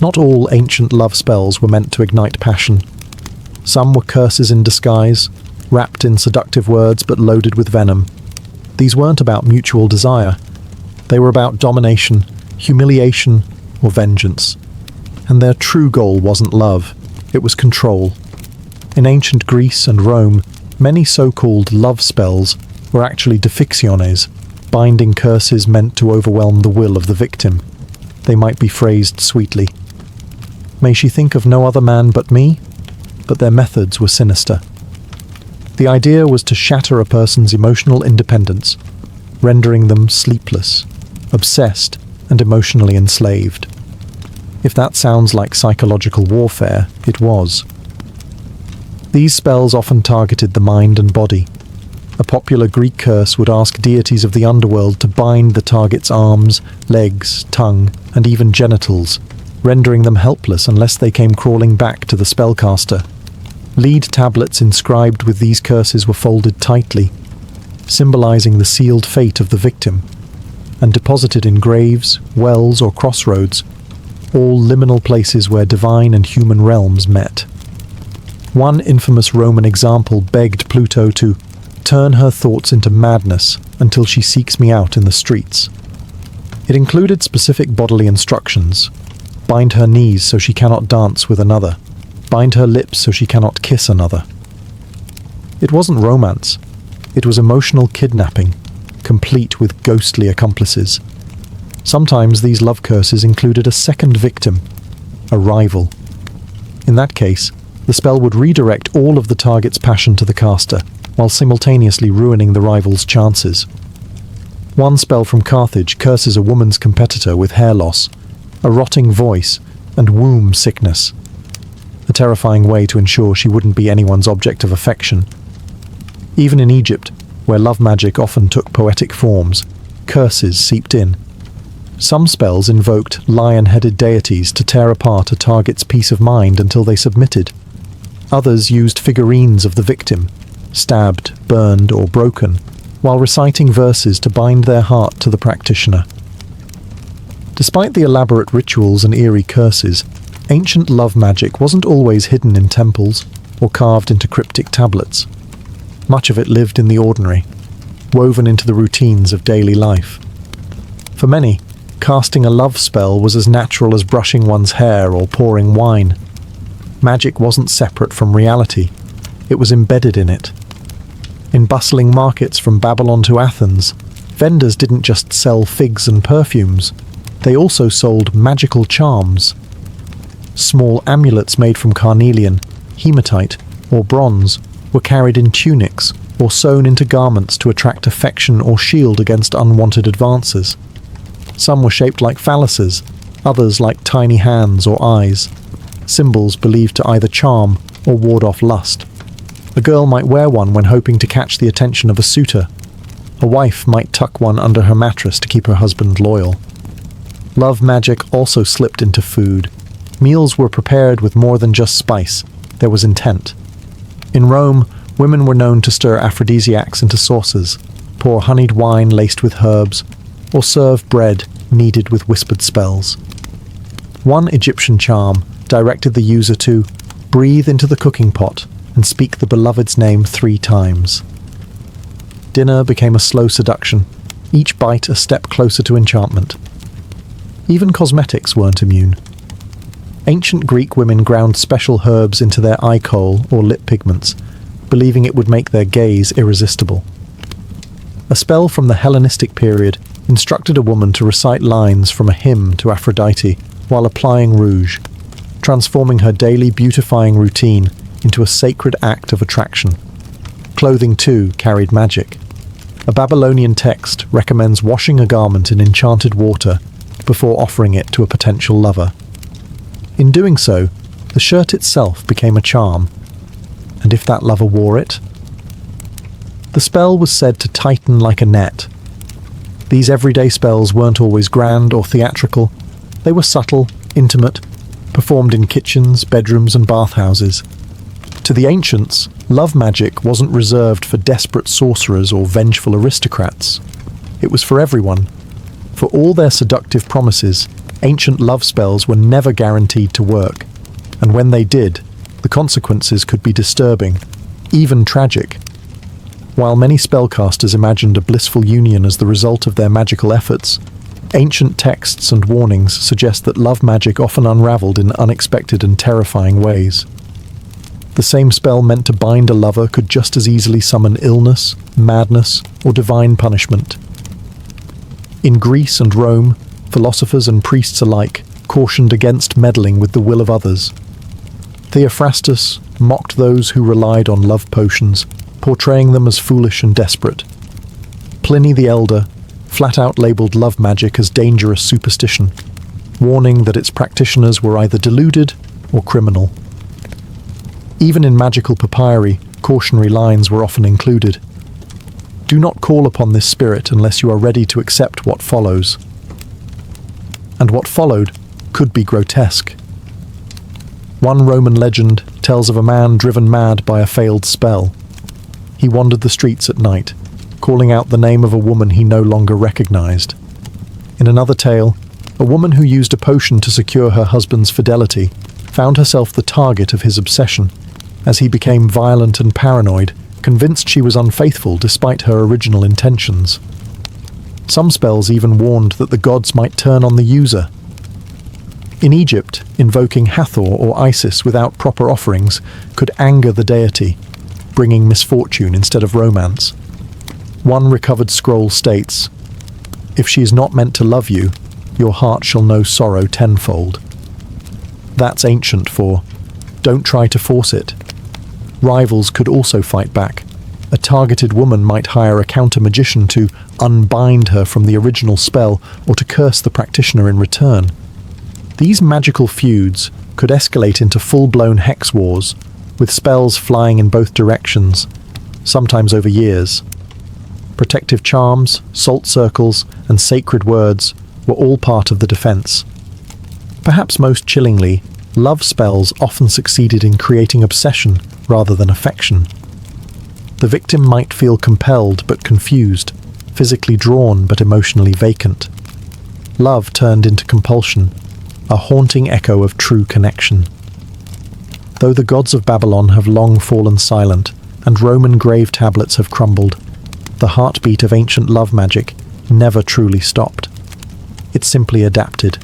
Not all ancient love spells were meant to ignite passion. Some were curses in disguise, wrapped in seductive words but loaded with venom. These weren't about mutual desire. They were about domination, humiliation, or vengeance. And their true goal wasn't love, it was control. In ancient Greece and Rome, many so-called love spells were actually diffictiones, binding curses meant to overwhelm the will of the victim. They might be phrased sweetly. May she think of no other man but me? But their methods were sinister. The idea was to shatter a person's emotional independence, rendering them sleepless, obsessed, and emotionally enslaved. If that sounds like psychological warfare, it was. These spells often targeted the mind and body. A popular Greek curse would ask deities of the underworld to bind the target's arms, legs, tongue, and even genitals, rendering them helpless unless they came crawling back to the spellcaster. Lead tablets inscribed with these curses were folded tightly, symbolizing the sealed fate of the victim, and deposited in graves, wells, or crossroads, all liminal places where divine and human realms met. One infamous Roman example begged Pluto to turn her thoughts into madness until she seeks me out in the streets. It included specific bodily instructions. Bind her knees so she cannot dance with another. Bind her lips so she cannot kiss another. It wasn't romance. It was emotional kidnapping, complete with ghostly accomplices. Sometimes these love curses included a second victim, a rival. In that case, the spell would redirect all of the target's passion to the caster, while simultaneously ruining the rival's chances. One spell from Carthage curses a woman's competitor with hair loss, a rotting voice, and womb sickness. A terrifying way to ensure she wouldn't be anyone's object of affection. Even in Egypt, where love magic often took poetic forms, curses seeped in. Some spells invoked lion-headed deities to tear apart a target's peace of mind until they submitted. Others used figurines of the victim, stabbed, burned, or broken, while reciting verses to bind their heart to the practitioner. Despite the elaborate rituals and eerie curses, ancient love magic wasn't always hidden in temples or carved into cryptic tablets. Much of it lived in the ordinary, woven into the routines of daily life. For many, casting a love spell was as natural as brushing one's hair or pouring wine. Magic wasn't separate from reality, it was embedded in it. In bustling markets from Babylon to Athens, vendors didn't just sell figs and perfumes, they also sold magical charms. Small amulets made from carnelian, hematite, or bronze were carried in tunics or sewn into garments to attract affection or shield against unwanted advances. Some were shaped like phalluses, others like tiny hands or eyes, symbols believed to either charm or ward off lust. A girl might wear one when hoping to catch the attention of a suitor. A wife might tuck one under her mattress to keep her husband loyal. Love magic also slipped into food. Meals were prepared with more than just spice, there was intent. In Rome, women were known to stir aphrodisiacs into sauces, pour honeyed wine laced with herbs, or serve bread kneaded with whispered spells. One Egyptian charm directed the user to breathe into the cooking pot and speak the beloved's name 3 times. Dinner became a slow seduction, each bite a step closer to enchantment. Even cosmetics weren't immune. Ancient Greek women ground special herbs into their eye kohl or lip pigments, believing it would make their gaze irresistible. A spell from the Hellenistic period instructed a woman to recite lines from a hymn to Aphrodite while applying rouge, transforming her daily beautifying routine into a sacred act of attraction. Clothing too carried magic. A Babylonian text recommends washing a garment in enchanted water before offering it to a potential lover. In doing so, the shirt itself became a charm, and if that lover wore it? The spell was said to tighten like a net. These everyday spells weren't always grand or theatrical. They were subtle, intimate, performed in kitchens, bedrooms, and bathhouses. To the ancients, love magic wasn't reserved for desperate sorcerers or vengeful aristocrats. It was for everyone. For all their seductive promises, ancient love spells were never guaranteed to work, and when they did, the consequences could be disturbing, even tragic. While many spellcasters imagined a blissful union as the result of their magical efforts, ancient texts and warnings suggest that love magic often unraveled in unexpected and terrifying ways. The same spell meant to bind a lover could just as easily summon illness, madness, or divine punishment. In Greece and Rome, philosophers and priests alike cautioned against meddling with the will of others. Theophrastus mocked those who relied on love potions, portraying them as foolish and desperate. Pliny the Elder flat out labelled love magic as dangerous superstition, warning that its practitioners were either deluded or criminal. Even in magical papyri, cautionary lines were often included. Do not call upon this spirit unless you are ready to accept what follows. And what followed could be grotesque. One Roman legend tells of a man driven mad by a failed spell. He wandered the streets at night, calling out the name of a woman he no longer recognized. In another tale, a woman who used a potion to secure her husband's fidelity found herself the target of his obsession. As he became violent and paranoid, convinced she was unfaithful despite her original intentions. Some spells even warned that the gods might turn on the user. In Egypt, invoking Hathor or Isis without proper offerings could anger the deity, bringing misfortune instead of romance. One recovered scroll states, "If she is not meant to love you, your heart shall know sorrow tenfold." That's ancient for, don't try to force it. Rivals could also fight back. A targeted woman might hire a counter-magician to unbind her from the original spell or to curse the practitioner in return. These magical feuds could escalate into full-blown hex wars, with spells flying in both directions, sometimes over years. Protective charms, salt circles, and sacred words were all part of the defense. Perhaps most chillingly, love spells often succeeded in creating obsession rather than affection. The victim might feel compelled but confused, physically drawn but emotionally vacant. Love turned into compulsion, a haunting echo of true connection. Though the gods of Babylon have long fallen silent, and Roman grave tablets have crumbled, the heartbeat of ancient love magic never truly stopped. It simply adapted.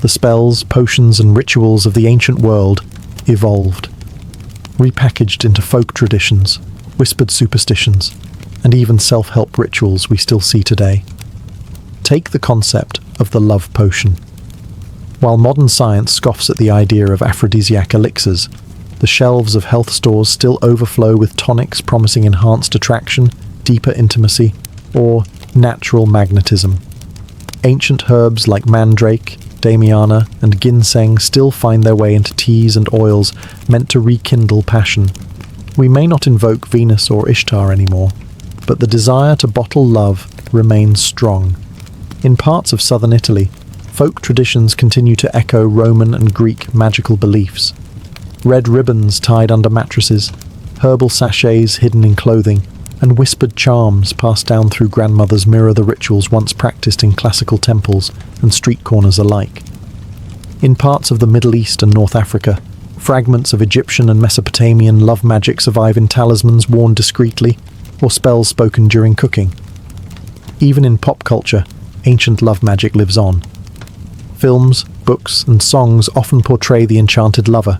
The spells, potions, and rituals of the ancient world evolved, repackaged into folk traditions, whispered superstitions, and even self-help rituals we still see today. Take the concept of the love potion. While modern science scoffs at the idea of aphrodisiac elixirs, the shelves of health stores still overflow with tonics promising enhanced attraction, deeper intimacy, or natural magnetism. Ancient herbs like mandrake, damiana, and ginseng still find their way into teas and oils meant to rekindle passion. We may not invoke Venus or Ishtar anymore, but the desire to bottle love remains strong. In parts of southern Italy, folk traditions continue to echo Roman and Greek magical beliefs. Red ribbons tied under mattresses, herbal sachets hidden in clothing, and whispered charms passed down through grandmothers mirror the rituals once practiced in classical temples and street corners alike. In parts of the Middle East and North Africa, fragments of Egyptian and Mesopotamian love magic survive in talismans worn discreetly or spells spoken during cooking. Even in pop culture, ancient love magic lives on. Films, books, and songs often portray the enchanted lover,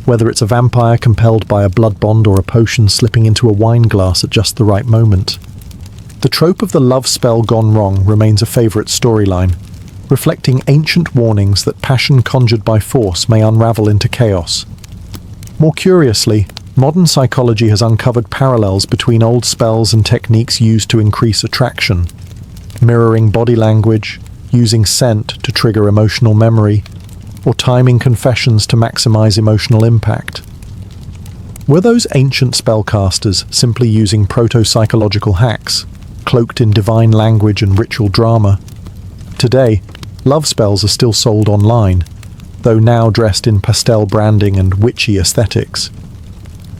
whether it's a vampire compelled by a blood bond or a potion slipping into a wine glass at just the right moment. The trope of the love spell gone wrong remains a favourite storyline, reflecting ancient warnings that passion conjured by force may unravel into chaos. More curiously, modern psychology has uncovered parallels between old spells and techniques used to increase attraction, mirroring body language, using scent to trigger emotional memory, or timing confessions to maximize emotional impact. Were those ancient spellcasters simply using proto-psychological hacks, cloaked in divine language and ritual drama? Today, love spells are still sold online, though now dressed in pastel branding and witchy aesthetics.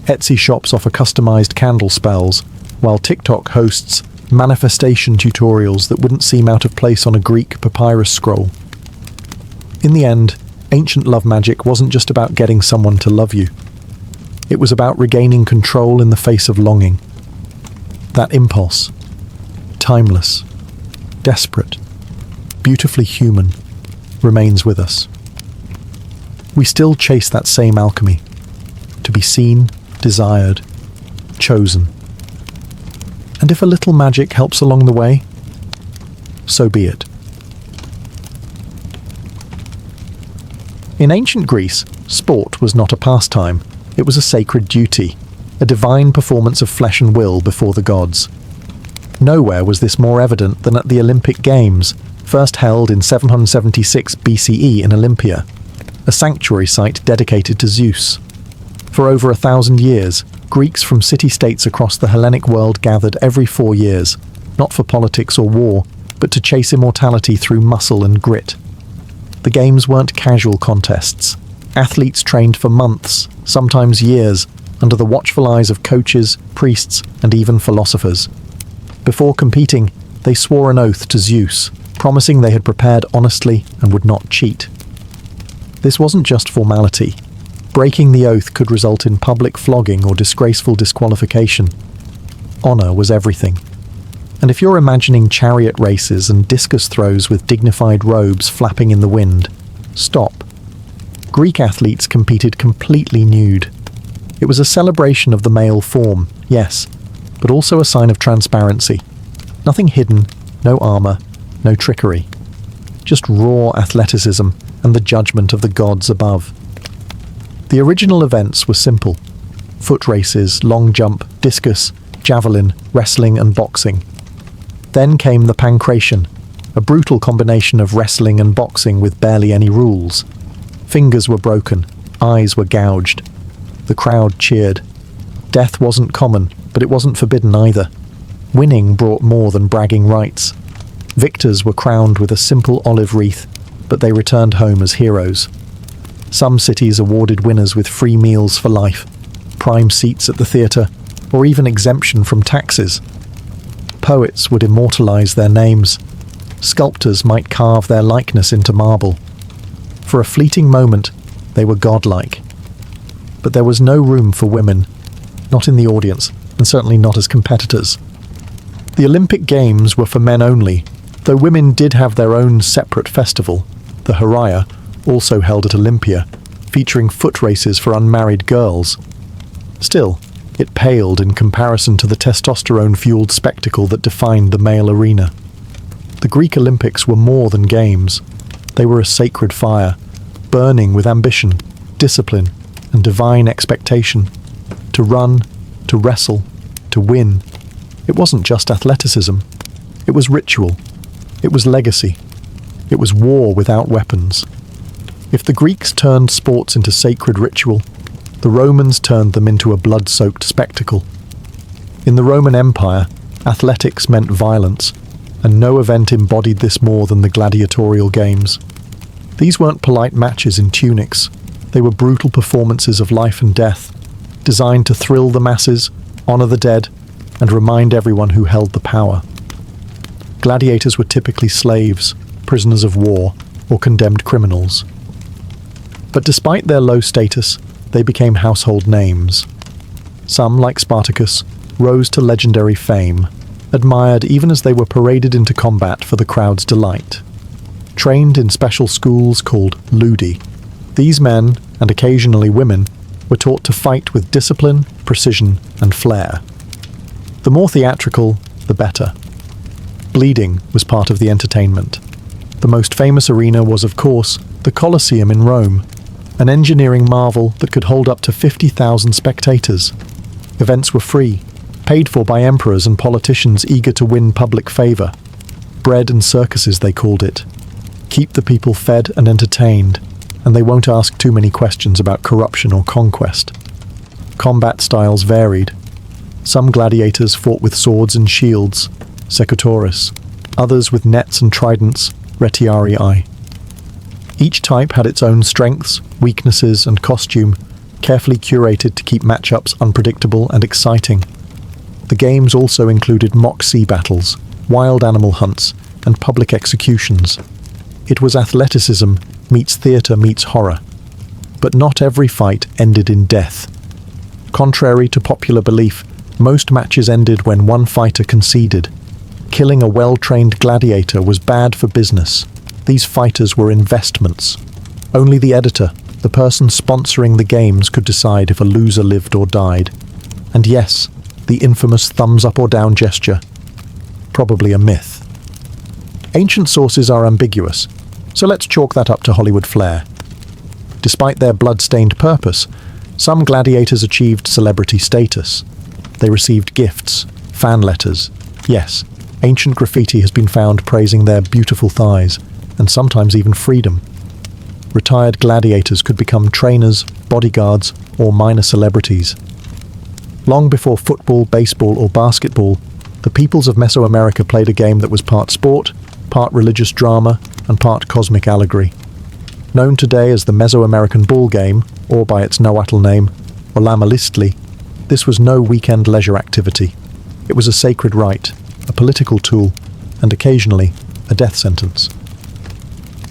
Etsy shops offer customized candle spells, while TikTok hosts manifestation tutorials that wouldn't seem out of place on a Greek papyrus scroll. In the end, ancient love magic wasn't just about getting someone to love you. It was about regaining control in the face of longing. That impulse, timeless, desperate, beautifully human, remains with us. We still chase that same alchemy, to be seen, desired, chosen. And if a little magic helps along the way, so be it. In ancient Greece, sport was not a pastime, it was a sacred duty, a divine performance of flesh and will before the gods. Nowhere was this more evident than at the Olympic Games, first held in 776 BCE in Olympia, a sanctuary site dedicated to Zeus. For over 1,000 years, Greeks from city-states across the Hellenic world gathered every 4 years, not for politics or war, but to chase immortality through muscle and grit. The games weren't casual contests. Athletes trained for months, sometimes years, under the watchful eyes of coaches, priests, and even philosophers. Before competing, they swore an oath to Zeus, promising they had prepared honestly and would not cheat. This wasn't just formality. Breaking the oath could result in public flogging or disgraceful disqualification. Honor was everything. And if you're imagining chariot races and discus throws with dignified robes flapping in the wind, stop. Greek athletes competed completely nude. It was a celebration of the male form, yes, but also a sign of transparency. Nothing hidden, no armor, no trickery. Just raw athleticism and the judgment of the gods above. The original events were simple. Foot races, long jump, discus, javelin, wrestling and boxing. Then came the pancration, a brutal combination of wrestling and boxing with barely any rules. Fingers were broken, eyes were gouged. The crowd cheered. Death wasn't common, but it wasn't forbidden either. Winning brought more than bragging rights. Victors were crowned with a simple olive wreath, but they returned home as heroes. Some cities awarded winners with free meals for life, prime seats at the theatre, or even exemption from taxes. Poets would immortalize their names. Sculptors might carve their likeness into marble. For a fleeting moment, they were godlike. But there was no room for women, not in the audience, and certainly not as competitors. The Olympic Games were for men only, though women did have their own separate festival, the Heraia, also held at Olympia, featuring foot races for unmarried girls. Still, it paled in comparison to the testosterone-fueled spectacle that defined the male arena. The Greek Olympics were more than games. They were a sacred fire, burning with ambition, discipline, and divine expectation. To run, to wrestle, to win. It wasn't just athleticism. It was ritual. It was legacy. It was war without weapons. If the Greeks turned sports into sacred ritual, the Romans turned them into a blood-soaked spectacle. In the Roman Empire, athletics meant violence, and no event embodied this more than the gladiatorial games. These weren't polite matches in tunics. They were brutal performances of life and death, designed to thrill the masses, honor the dead, and remind everyone who held the power. Gladiators were typically slaves, prisoners of war, or condemned criminals. But despite their low status, they became household names. Some, like Spartacus, rose to legendary fame, admired even as they were paraded into combat for the crowd's delight. Trained in special schools called ludi, these men, and occasionally women, were taught to fight with discipline, precision, and flair. The more theatrical, the better. Bleeding was part of the entertainment. The most famous arena was, of course, the Colosseum in Rome, an engineering marvel that could hold up to 50,000 spectators. Events were free, paid for by emperors and politicians eager to win public favour. Bread and circuses, they called it. Keep the people fed and entertained, and they won't ask too many questions about corruption or conquest. Combat styles varied. Some gladiators fought with swords and shields, secutores, others with nets and tridents, retiarii. Each type had its own strengths, weaknesses, and costume, carefully curated to keep matchups unpredictable and exciting. The games also included mock sea battles, wild animal hunts, and public executions. It was athleticism meets theatre meets horror. But not every fight ended in death. Contrary to popular belief, most matches ended when one fighter conceded. Killing a well-trained gladiator was bad for business. These fighters were investments. Only the editor, the person sponsoring the games, could decide if a loser lived or died. And yes, the infamous thumbs up or down gesture. Probably a myth. Ancient sources are ambiguous, so let's chalk that up to Hollywood flair. Despite their blood-stained purpose, some gladiators achieved celebrity status. They received gifts, fan letters. Yes, ancient graffiti has been found praising their beautiful thighs, and sometimes even freedom. Retired gladiators could become trainers, bodyguards, or minor celebrities. Long before football, baseball, or basketball, the peoples of Mesoamerica played a game that was part sport, part religious drama, and part cosmic allegory. Known today as the Mesoamerican ball game, or by its Nahuatl name, Olamalistli, this was no weekend leisure activity. It was a sacred rite, a political tool, and occasionally a death sentence.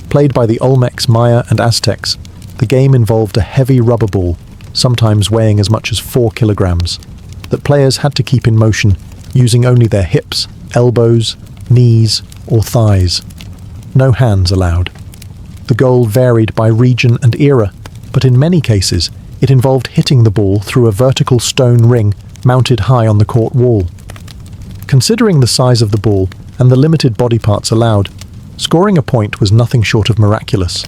Played by the Olmecs, Maya, and Aztecs, The game involved a heavy rubber ball, sometimes weighing as much as 4 kilograms, that players had to keep in motion using only their hips, elbows, knees, or thighs. No hands allowed. The goal varied by region and era, but in many cases, it involved hitting the ball through a vertical stone ring mounted high on the court wall. Considering the size of the ball and the limited body parts allowed, scoring a point was nothing short of miraculous.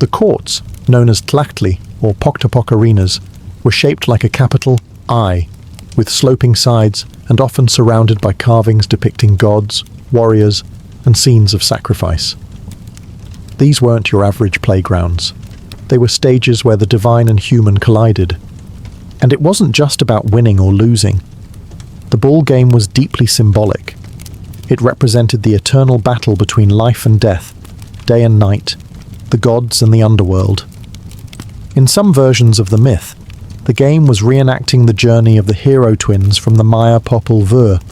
The courts, known as tlachtli or poktapok arenas, were shaped like a capital I, with sloping sides and often surrounded by carvings depicting gods, warriors, and scenes of sacrifice. These weren't your average playgrounds. They were stages where the divine and human collided. And it wasn't just about winning or losing. The ball game was deeply symbolic. It represented the eternal battle between life and death, day and night, the gods and the underworld. In some versions of the myth, the game was reenacting the journey of the hero twins from the Maya Popol Vuh,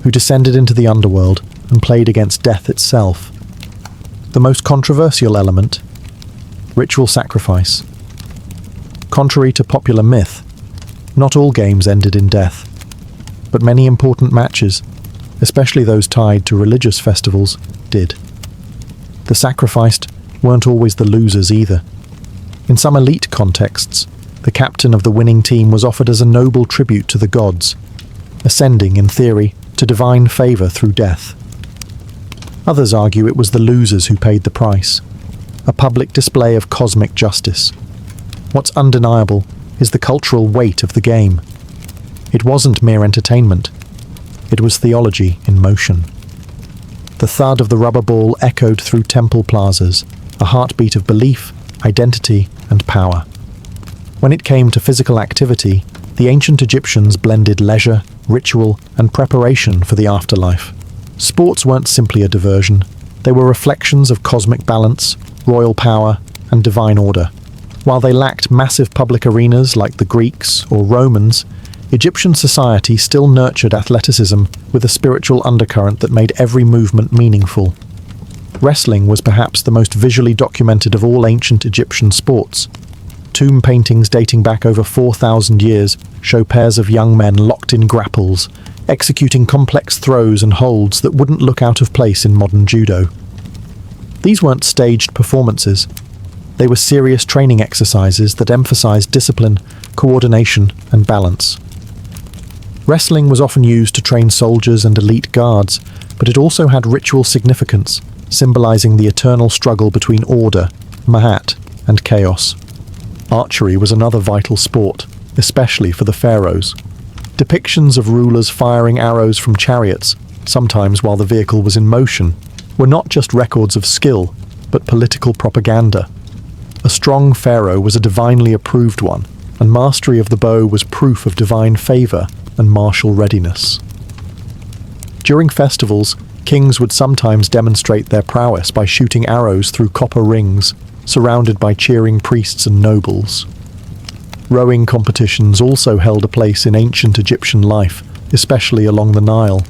who descended into the underworld and played against death itself. The most controversial element: ritual sacrifice. Contrary to popular myth, not all games ended in death, but many important matches, especially those tied to religious festivals, did. The sacrificed weren't always the losers either. In some elite contexts, the captain of the winning team was offered as a noble tribute to the gods, ascending, in theory, to divine favour through death. Others argue it was the losers who paid the price, a public display of cosmic justice. What's undeniable is the cultural weight of the game. It wasn't mere entertainment. It was theology in motion. The thud of the rubber ball echoed through temple plazas, a heartbeat of belief, identity, and power. When it came to physical activity, the ancient Egyptians blended leisure, ritual, and preparation for the afterlife. Sports weren't simply a diversion. They were reflections of cosmic balance, royal power, and divine order. While they lacked massive public arenas like the Greeks or Romans, Egyptian society still nurtured athleticism with a spiritual undercurrent that made every movement meaningful. Wrestling was perhaps the most visually documented of all ancient Egyptian sports. Tomb paintings dating back over 4,000 years show pairs of young men locked in grapples, executing complex throws and holds that wouldn't look out of place in modern judo. These weren't staged performances. They were serious training exercises that emphasized discipline, coordination, and balance. Wrestling was often used to train soldiers and elite guards, but it also had ritual significance, symbolizing the eternal struggle between order, Mahat, and chaos. Archery was another vital sport, especially for the pharaohs. Depictions of rulers firing arrows from chariots, sometimes while the vehicle was in motion, were not just records of skill, but political propaganda. A strong pharaoh was a divinely approved one, and mastery of the bow was proof of divine favor and martial readiness. During festivals, kings would sometimes demonstrate their prowess by shooting arrows through copper rings, surrounded by cheering priests and nobles. Rowing competitions also held a place in ancient Egyptian life, especially along the Nile.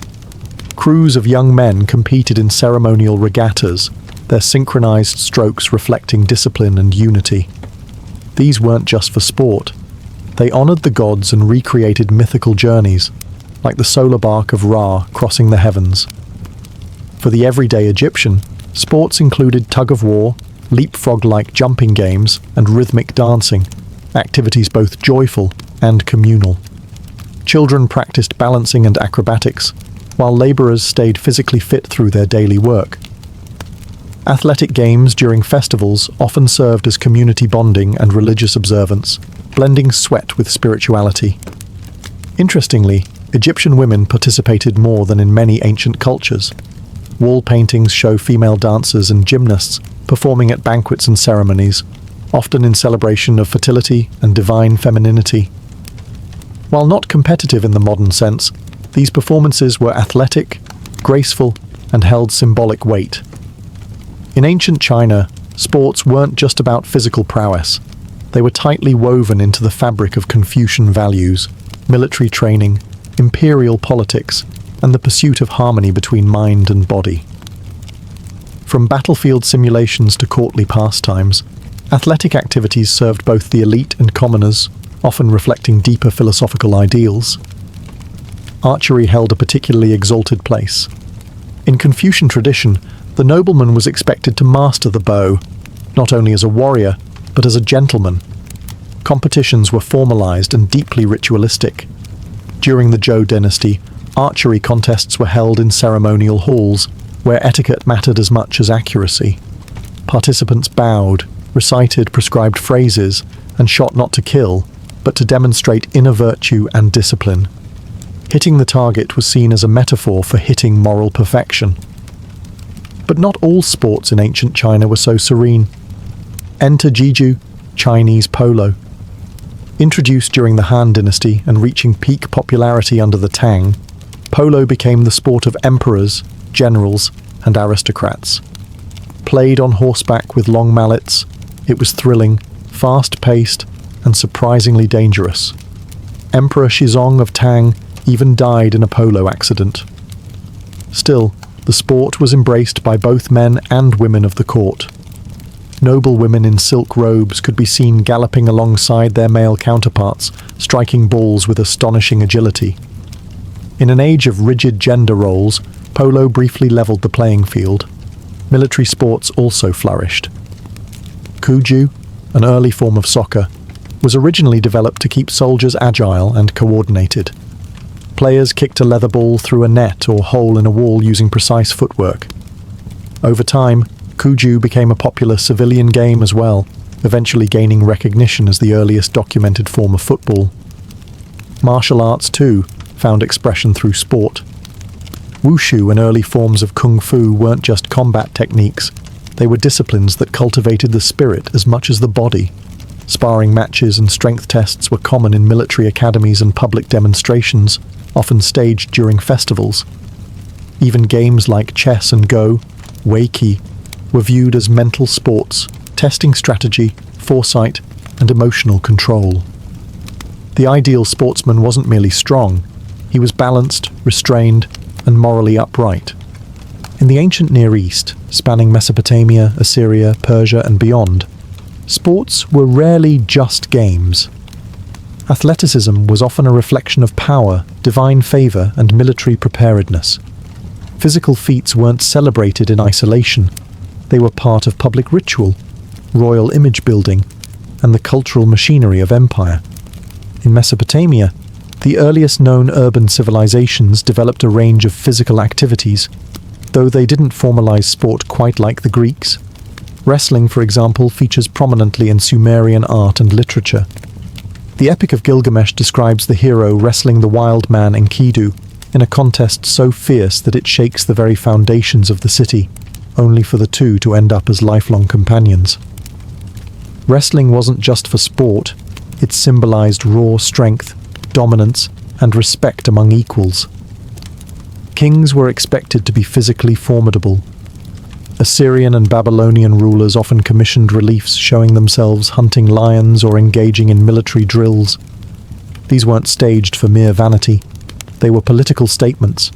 Crews of young men competed in ceremonial regattas, their synchronized strokes reflecting discipline and unity. These weren't just for sport. They honored the gods and recreated mythical journeys, like the solar bark of Ra crossing the heavens. For the everyday Egyptian, sports included tug-of-war, leapfrog-like jumping games, and rhythmic dancing, activities both joyful and communal. Children practiced balancing and acrobatics, while laborers stayed physically fit through their daily work. Athletic games during festivals often served as community bonding and religious observance, blending sweat with spirituality. Interestingly, Egyptian women participated more than in many ancient cultures. Wall paintings show female dancers and gymnasts performing at banquets and ceremonies, often in celebration of fertility and divine femininity. While not competitive in the modern sense, these performances were athletic, graceful, and held symbolic weight. In ancient China, sports weren't just about physical prowess. They were tightly woven into the fabric of Confucian values, military training, imperial politics, and the pursuit of harmony between mind and body. From battlefield simulations to courtly pastimes, Athletic activities served both the elite and commoners, often reflecting deeper philosophical ideals. Archery held a particularly exalted place. In Confucian tradition, the nobleman was expected to master the bow, not only as a warrior, but as a gentleman. Competitions were formalized and deeply ritualistic. During the Zhou dynasty, archery contests were held in ceremonial halls, where etiquette mattered as much as accuracy. Participants bowed, recited prescribed phrases, and shot not to kill, but to demonstrate inner virtue and discipline. Hitting the target was seen as a metaphor for hitting moral perfection. But not all sports in ancient China were so serene. Enter Jiju, Chinese polo. Introduced during the Han dynasty and reaching peak popularity under the Tang, polo became the sport of emperors, generals, and aristocrats. Played on horseback with long mallets, it was thrilling, fast-paced, and surprisingly dangerous. Emperor Shizong of Tang even died in a polo accident. Still, the sport was embraced by both men and women of the court. Noble women in silk robes could be seen galloping alongside their male counterparts, striking balls with astonishing agility. In an age of rigid gender roles, polo briefly leveled the playing field. Military sports also flourished. Kuju, an early form of soccer, was originally developed to keep soldiers agile and coordinated. Players kicked a leather ball through a net or hole in a wall using precise footwork. Over time, Kuju became a popular civilian game as well, eventually gaining recognition as the earliest documented form of football. Martial arts, too, found expression through sport. Wushu and early forms of kung fu weren't just combat techniques, they were disciplines that cultivated the spirit as much as the body. Sparring matches and strength tests were common in military academies and public demonstrations, often staged during festivals. Even games like chess and go, Weiqi, were viewed as mental sports, testing strategy, foresight, and emotional control. The ideal sportsman wasn't merely strong, he was balanced, restrained, and morally upright. In the ancient Near East, spanning Mesopotamia, Assyria, Persia, and beyond, sports were rarely just games. Athleticism was often a reflection of power, divine favor, and military preparedness. Physical feats weren't celebrated in isolation. They were part of public ritual, royal image building, and the cultural machinery of empire. In Mesopotamia, the earliest known urban civilizations developed a range of physical activities, though they didn't formalize sport quite like the Greeks. Wrestling, for example, features prominently in Sumerian art and literature. The Epic of Gilgamesh describes the hero wrestling the wild man Enkidu in a contest so fierce that it shakes the very foundations of the city, only for the two to end up as lifelong companions. Wrestling wasn't just for sport, it symbolized raw strength, dominance, and respect among equals. Kings were expected to be physically formidable. Assyrian and Babylonian rulers often commissioned reliefs showing themselves hunting lions or engaging in military drills. These weren't staged for mere vanity. They were political statements.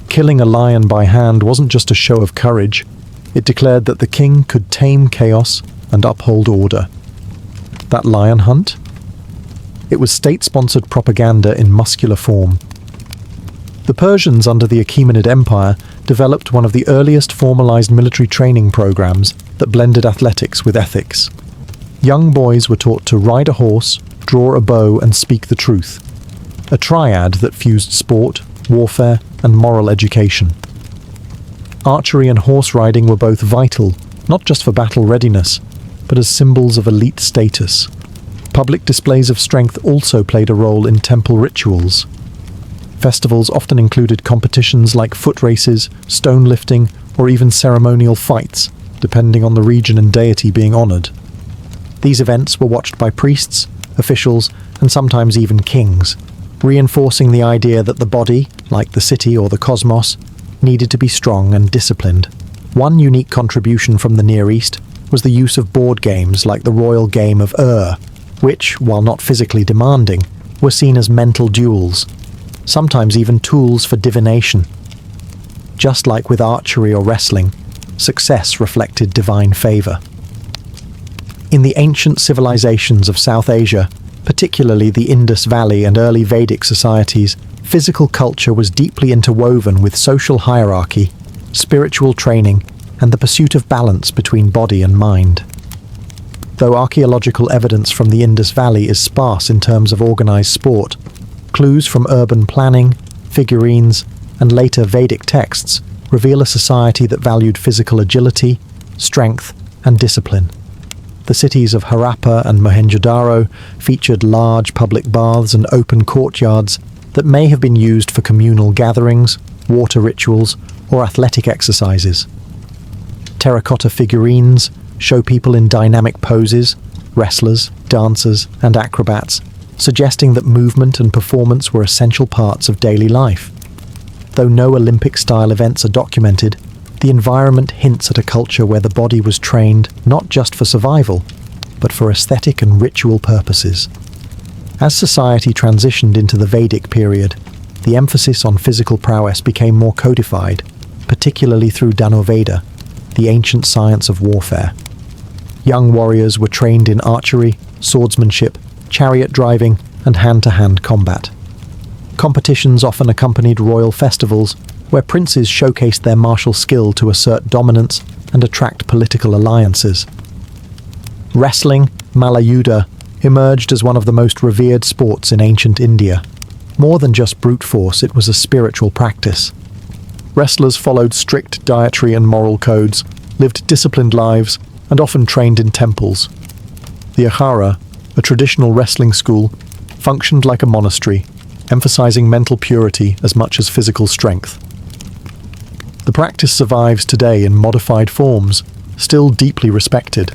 Killing a lion by hand wasn't just a show of courage. It declared that the king could tame chaos and uphold order. That lion hunt? It was state-sponsored propaganda in muscular form. The Persians under the Achaemenid Empire developed one of the earliest formalized military training programs that blended athletics with ethics. Young boys were taught to ride a horse, draw a bow, and speak the truth. A triad that fused sport, warfare, and moral education. Archery and horse riding were both vital, not just for battle readiness, but as symbols of elite status. Public displays of strength also played a role in temple rituals. Festivals often included competitions like foot races, stone lifting, or even ceremonial fights, depending on the region and deity being honored. These events were watched by priests, officials, and sometimes even kings, reinforcing the idea that the body, like the city or the cosmos, needed to be strong and disciplined. One unique contribution from the Near East was the use of board games like the royal game of which, while not physically demanding, were seen as mental duels, sometimes even tools for divination. Just like with archery or wrestling, success reflected divine favor. In the ancient civilizations of South Asia, particularly the Indus Valley and early Vedic societies, physical culture was deeply interwoven with social hierarchy, spiritual training, and the pursuit of balance between body and mind. Though archaeological evidence from the Indus Valley is sparse in terms of organized sport, clues from urban planning, figurines, and later Vedic texts reveal a society that valued physical agility, strength, and discipline. The cities of Harappa and Mohenjo-daro featured large public baths and open courtyards that may have been used for communal gatherings, water rituals, or athletic exercises. Terracotta figurines show people in dynamic poses, wrestlers, dancers, and acrobats, suggesting that movement and performance were essential parts of daily life. Though no Olympic-style events are documented, the environment hints at a culture where the body was trained not just for survival, but for aesthetic and ritual purposes. As society transitioned into the Vedic period, the emphasis on physical prowess became more codified, particularly through Dhanurveda, the ancient science of warfare. Young warriors were trained in archery, swordsmanship, chariot driving, and hand-to-hand combat. Competitions often accompanied royal festivals, where princes showcased their martial skill to assert dominance and attract political alliances. Wrestling, Malayuddha, emerged as one of the most revered sports in ancient India. More than just brute force, it was a spiritual practice. Wrestlers followed strict dietary and moral codes, lived disciplined lives, and often trained in temples. The Akhara, a traditional wrestling school, functioned like a monastery, emphasizing mental purity as much as physical strength. The practice survives today in modified forms, still deeply respected.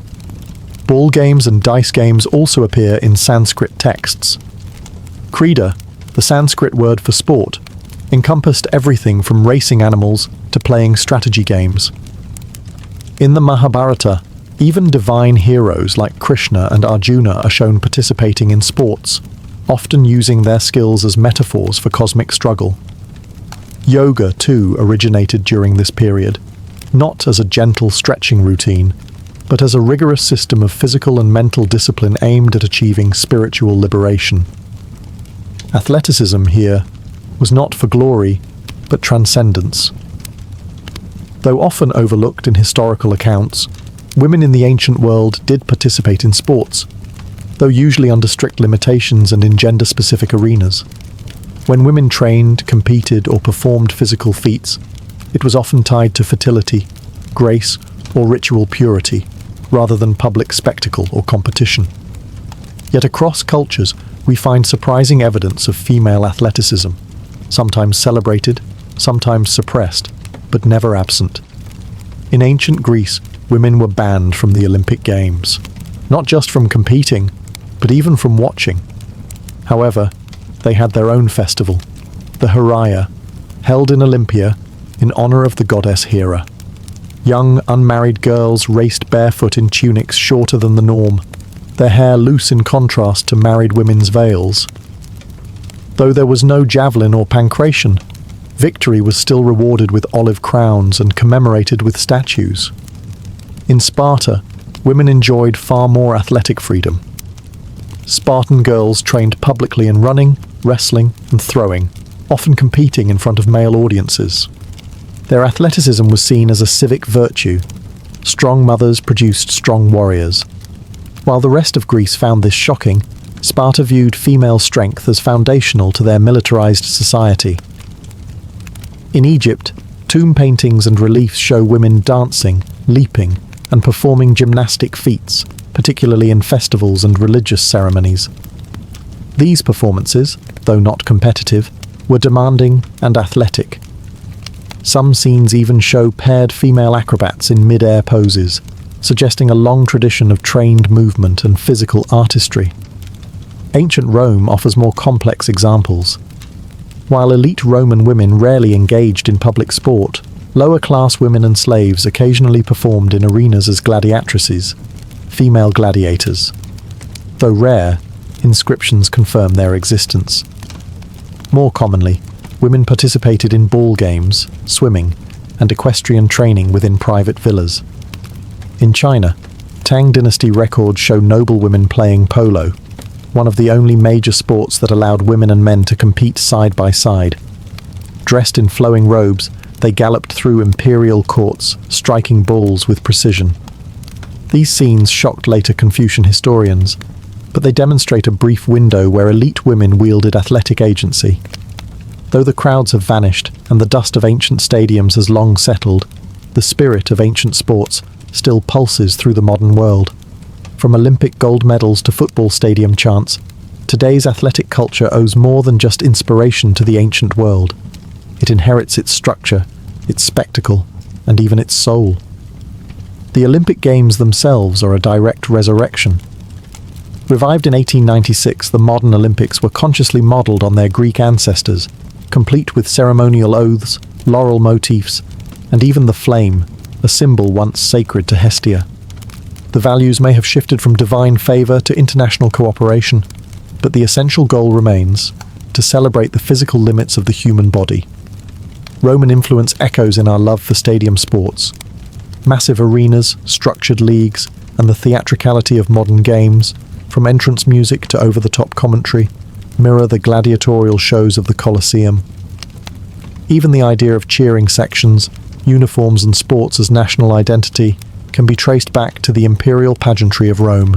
Ball games and dice games also appear in Sanskrit texts. Krida, the Sanskrit word for sport, encompassed everything from racing animals to playing strategy games. In the Mahabharata, even divine heroes like Krishna and Arjuna are shown participating in sports, often using their skills as metaphors for cosmic struggle. Yoga, too, originated during this period, not as a gentle stretching routine, but as a rigorous system of physical and mental discipline aimed at achieving spiritual liberation. Athleticism here was not for glory, but transcendence. Though often overlooked in historical accounts, women in the ancient world did participate in sports, though usually under strict limitations and in gender-specific arenas. When women trained, competed, or performed physical feats, it was often tied to fertility, grace, or ritual purity, rather than public spectacle or competition. Yet across cultures, we find surprising evidence of female athleticism, sometimes celebrated, sometimes suppressed, but never absent. In ancient Greece, women were banned from the Olympic Games, not just from competing, but even from watching. However, they had their own festival, the Heraia, held in Olympia in honor of the goddess Hera. Young, unmarried girls raced barefoot in tunics shorter than the norm, their hair loose in contrast to married women's veils. Though there was no javelin or pancration, victory was still rewarded with olive crowns and commemorated with statues. In Sparta, women enjoyed far more athletic freedom. Spartan girls trained publicly in running, wrestling, and throwing, often competing in front of male audiences. Their athleticism was seen as a civic virtue. Strong mothers produced strong warriors. While the rest of Greece found this shocking, Sparta viewed female strength as foundational to their militarized society. In Egypt, tomb paintings and reliefs show women dancing, leaping, and performing gymnastic feats, particularly in festivals and religious ceremonies. These performances, though not competitive, were demanding and athletic. Some scenes even show paired female acrobats in mid-air poses, suggesting a long tradition of trained movement and physical artistry. Ancient Rome offers more complex examples. While elite Roman women rarely engaged in public sport, lower-class women and slaves occasionally performed in arenas as gladiatrices, female gladiators. Though rare, inscriptions confirm their existence. More commonly, women participated in ball games, swimming, and equestrian training within private villas. In China, Tang Dynasty records show noblewomen playing polo, one of the only major sports that allowed women and men to compete side by side. Dressed in flowing robes, they galloped through imperial courts, striking balls with precision. These scenes shocked later Confucian historians, but they demonstrate a brief window where elite women wielded athletic agency. Though the crowds have vanished and the dust of ancient stadiums has long settled, the spirit of ancient sports still pulses through the modern world. From Olympic gold medals to football stadium chants, today's athletic culture owes more than just inspiration to the ancient world. It inherits its structure, its spectacle, and even its soul. The Olympic Games themselves are a direct resurrection. Revived in 1896, the modern Olympics were consciously modelled on their Greek ancestors, complete with ceremonial oaths, laurel motifs, and even the flame, a symbol once sacred to Hestia. The values may have shifted from divine favour to international cooperation, but the essential goal remains: to celebrate the physical limits of the human body. Roman influence echoes in our love for stadium sports. Massive arenas, structured leagues, and the theatricality of modern games, from entrance music to over-the-top commentary, mirror the gladiatorial shows of the Colosseum. Even the idea of cheering sections, uniforms and sports as national identity can be traced back to the imperial pageantry of Rome.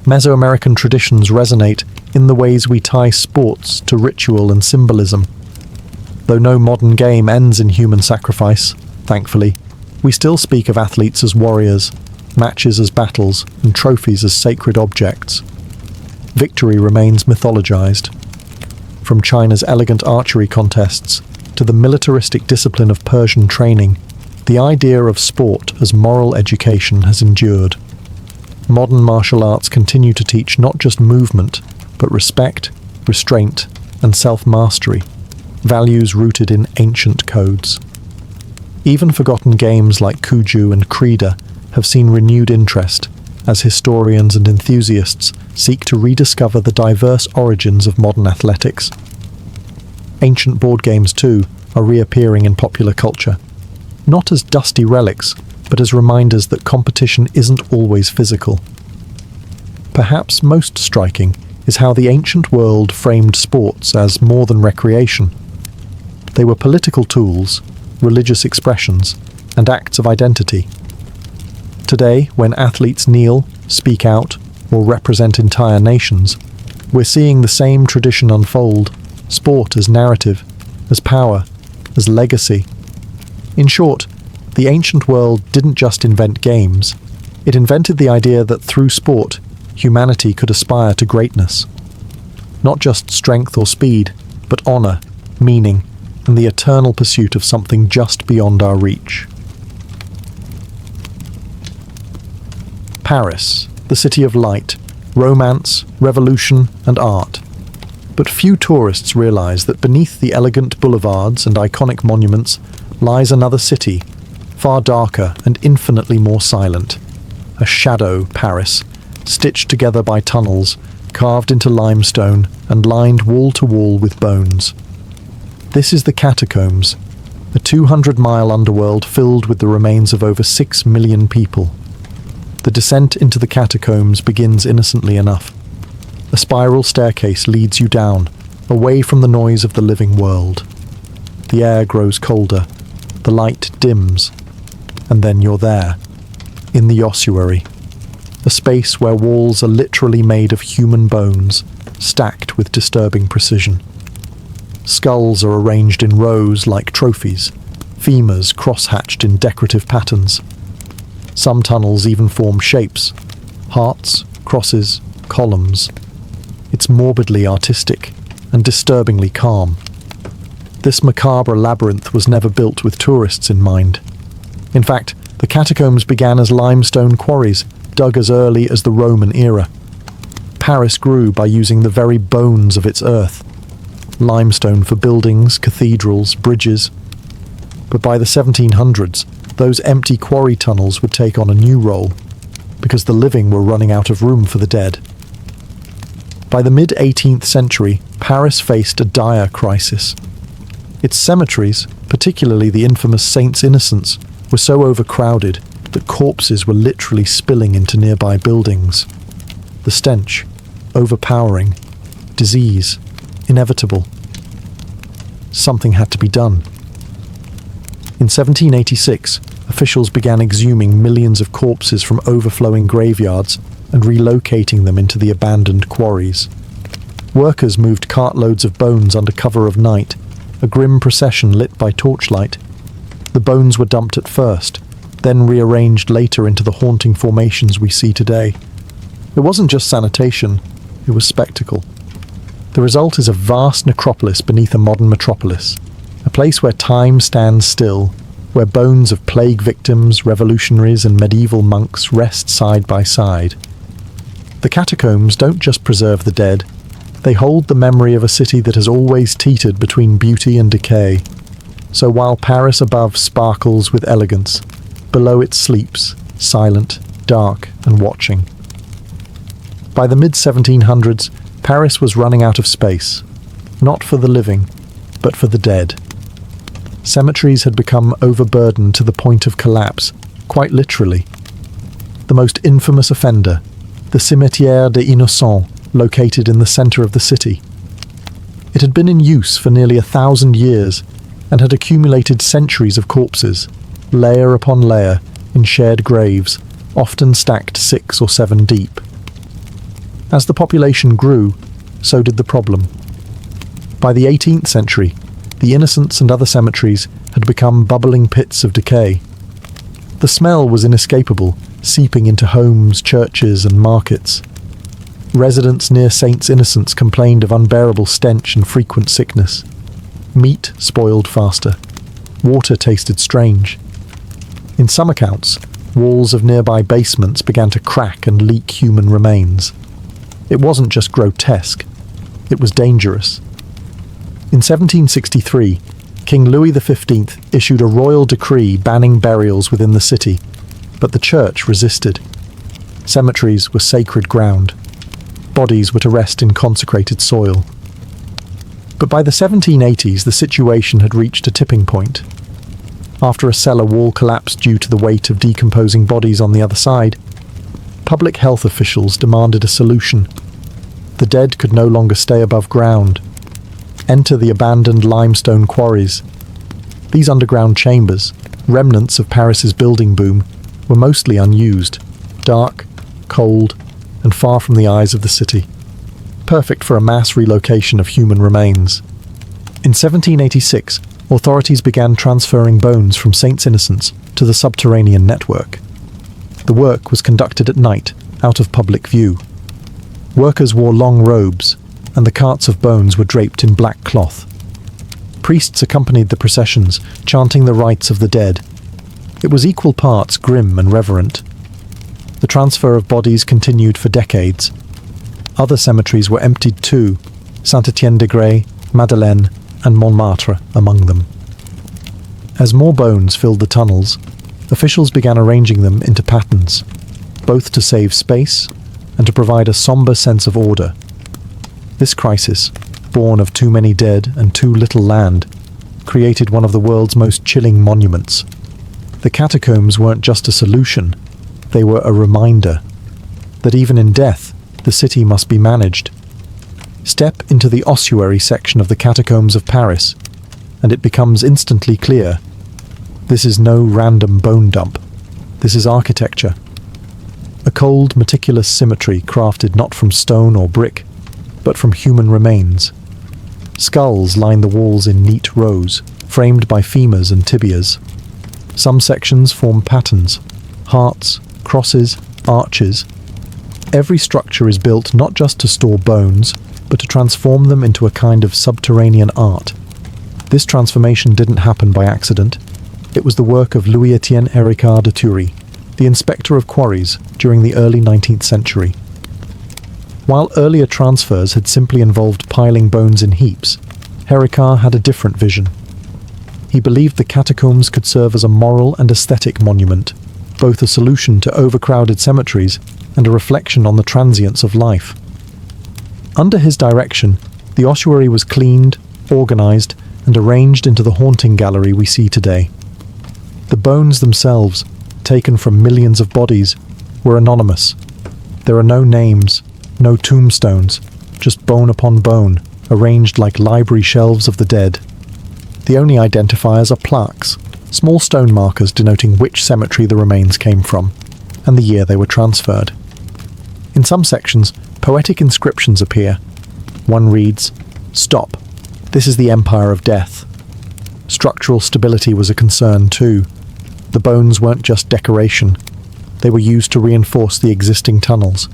Mesoamerican traditions resonate in the ways we tie sports to ritual and symbolism. Though no modern game ends in human sacrifice, thankfully, we still speak of athletes as warriors, matches as battles, and trophies as sacred objects. Victory remains mythologized. From China's elegant archery contests to the militaristic discipline of Persian training, the idea of sport as moral education has endured. Modern martial arts continue to teach not just movement, but respect, restraint, and self-mastery, values rooted in ancient codes. Even forgotten games like Cuju and Krida have seen renewed interest as historians and enthusiasts seek to rediscover the diverse origins of modern athletics. Ancient board games, too, are reappearing in popular culture, not as dusty relics, but as reminders that competition isn't always physical. Perhaps most striking is how the ancient world framed sports as more than recreation. They were political tools, religious expressions, and acts of identity. Today, when athletes kneel, speak out, or represent entire nations, we're seeing the same tradition unfold: sport as narrative, as power, as legacy. In short, the ancient world didn't just invent games, it invented the idea that through sport, humanity could aspire to greatness. Not just strength or speed, but honour, meaning, and the eternal pursuit of something just beyond our reach. Paris, the city of light, romance, revolution, and art. But few tourists realise that beneath the elegant boulevards and iconic monuments lies another city, far darker and infinitely more silent. A shadow Paris, stitched together by tunnels, carved into limestone and lined wall to wall with bones. This is the Catacombs, a 200-mile underworld filled with the remains of over 6 million people. The descent into the catacombs begins innocently enough. A spiral staircase leads you down, away from the noise of the living world. The air grows colder, the light dims, and then you're there, in the ossuary, a space where walls are literally made of human bones, stacked with disturbing precision. Skulls are arranged in rows like trophies, femurs cross-hatched in decorative patterns. Some tunnels even form shapes: hearts, crosses, columns. It's morbidly artistic and disturbingly calm. This macabre labyrinth was never built with tourists in mind. In fact, the catacombs began as limestone quarries, dug as early as the Roman era. Paris grew by using the very bones of its earth. Limestone for buildings, cathedrals, bridges. But by the 1700s, those empty quarry tunnels would take on a new role, because the living were running out of room for the dead. By the mid-18th century, Paris faced a dire crisis. Its cemeteries, particularly the infamous Saints' Innocents, were so overcrowded, that corpses were literally spilling into nearby buildings. The stench, overpowering, disease, inevitable. Something had to be done. In 1786, officials began exhuming millions of corpses from overflowing graveyards and relocating them into the abandoned quarries. Workers moved cartloads of bones under cover of night, a grim procession lit by torchlight. The bones were dumped at first, then rearranged later into the haunting formations we see today. It wasn't just sanitation, it was spectacle. The result is a vast necropolis beneath a modern metropolis, a place where time stands still, where bones of plague victims, revolutionaries, and medieval monks rest side by side. The catacombs don't just preserve the dead, they hold the memory of a city that has always teetered between beauty and decay. So while Paris above sparkles with elegance, below it sleeps, silent, dark, and watching. By the mid-1700s, Paris was running out of space, not for the living, but for the dead. Cemeteries had become overburdened to the point of collapse, quite literally. The most infamous offender, the Cimetière des Innocents, located in the centre of the city. It had been in use for nearly 1,000 years and had accumulated centuries of corpses, layer upon layer, in shared graves, often stacked 6 or 7 deep. As the population grew, so did the problem. By the 18th century, the Innocents and other cemeteries had become bubbling pits of decay. The smell was inescapable, seeping into homes, churches, and markets. Residents near Saints Innocents complained of unbearable stench and frequent sickness. Meat spoiled faster. Water tasted strange. In some accounts, walls of nearby basements began to crack and leak human remains. It wasn't just grotesque, it was dangerous. In 1763, King Louis XV issued a royal decree banning burials within the city, but the church resisted. Cemeteries were sacred ground. Bodies were to rest in consecrated soil. But by the 1780s, the situation had reached a tipping point. After a cellar wall collapsed due to the weight of decomposing bodies on the other side, public health officials demanded a solution. The dead could no longer stay above ground. Enter the abandoned limestone quarries. These underground chambers, remnants of Paris's building boom, were mostly unused, dark, cold, and far from the eyes of the city. Perfect for a mass relocation of human remains. In 1786, authorities began transferring bones from Saints Innocents to the subterranean network. The work was conducted at night, out of public view. Workers wore long robes, and the carts of bones were draped in black cloth. Priests accompanied the processions, chanting the rites of the dead. It was equal parts grim and reverent. The transfer of bodies continued for decades. Other cemeteries were emptied too, Saint-Étienne-de-Grès, Madeleine, and Montmartre among them. As more bones filled the tunnels, officials began arranging them into patterns, both to save space and to provide a sombre sense of order. This crisis, born of too many dead and too little land, created one of the world's most chilling monuments. The catacombs weren't just a solution, they were a reminder that even in death, the city must be managed. Step into the ossuary section of the catacombs of Paris, and it becomes instantly clear. This is no random bone dump. This is architecture. A cold, meticulous symmetry crafted not from stone or brick, but from human remains. Skulls line the walls in neat rows, framed by femurs and tibias. Some sections form patterns, hearts, crosses, arches. Every structure is built not just to store bones, but to transform them into a kind of subterranean art. This transformation didn't happen by accident. It was the work of Louis-Étienne Héricard de Thury, the inspector of quarries during the early 19th century. While earlier transfers had simply involved piling bones in heaps, Héricard had a different vision. He believed the catacombs could serve as a moral and aesthetic monument, both a solution to overcrowded cemeteries and a reflection on the transience of life. Under his direction, the ossuary was cleaned, organized, and arranged into the haunting gallery we see today. The bones themselves, taken from millions of bodies, were anonymous. There are no names, no tombstones, just bone upon bone, arranged like library shelves of the dead. The only identifiers are plaques, small stone markers denoting which cemetery the remains came from, and the year they were transferred. In some sections, poetic inscriptions appear. One reads, "Stop. This is the Empire of Death." Structural stability was a concern too. The bones weren't just decoration. They were used to reinforce the existing tunnels.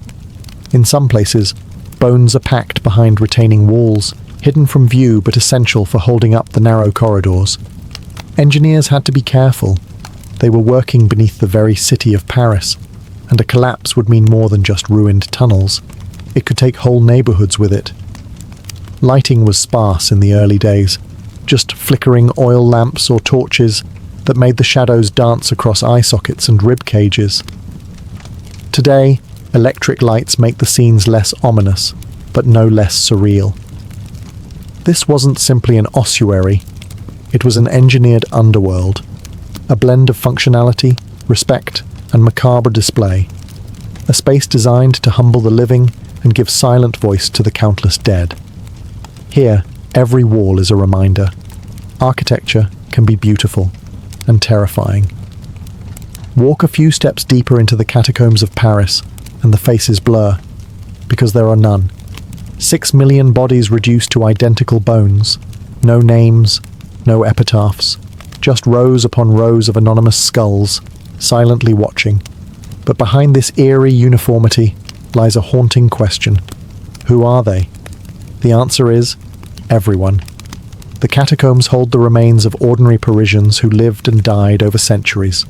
In some places, bones are packed behind retaining walls, hidden from view but essential for holding up the narrow corridors. Engineers had to be careful. They were working beneath the very city of Paris, and a collapse would mean more than just ruined tunnels. It could take whole neighborhoods with it. Lighting was sparse in the early days, just flickering oil lamps or torches that made the shadows dance across eye sockets and rib cages. Today, electric lights make the scenes less ominous, but no less surreal. This wasn't simply an ossuary, it was an engineered underworld, a blend of functionality, respect, and macabre display, a space designed to humble the living and give silent voice to the countless dead. Here, every wall is a reminder. Architecture can be beautiful and terrifying. Walk a few steps deeper into the catacombs of Paris, and the faces blur, because there are none. 6 million bodies reduced to identical bones. No names, no epitaphs, just rows upon rows of anonymous skulls, silently watching. But behind this eerie uniformity lies a haunting question. Who are they? The answer is everyone. The catacombs hold the remains of ordinary Parisians who lived and died over centuries.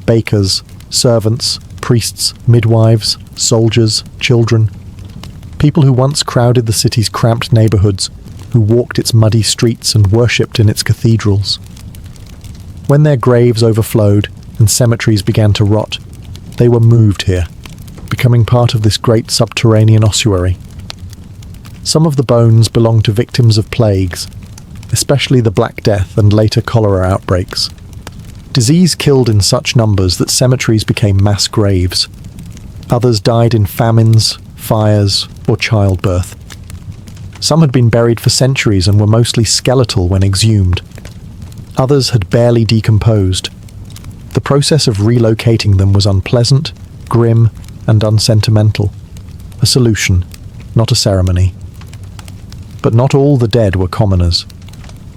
Bakers, servants, priests, midwives, soldiers, children. People who once crowded the city's cramped neighborhoods, who walked its muddy streets and worshipped in its cathedrals. When their graves overflowed and cemeteries began to rot, they were moved here, becoming part of this great subterranean ossuary. Some of the bones belong to victims of plagues, especially the Black Death and later cholera outbreaks. Disease killed in such numbers that cemeteries became mass graves. Others died in famines, fires, or childbirth. Some had been buried for centuries and were mostly skeletal when exhumed. Others had barely decomposed. The process of relocating them was unpleasant, grim, and unsentimental. A solution, not a ceremony. But not all the dead were commoners.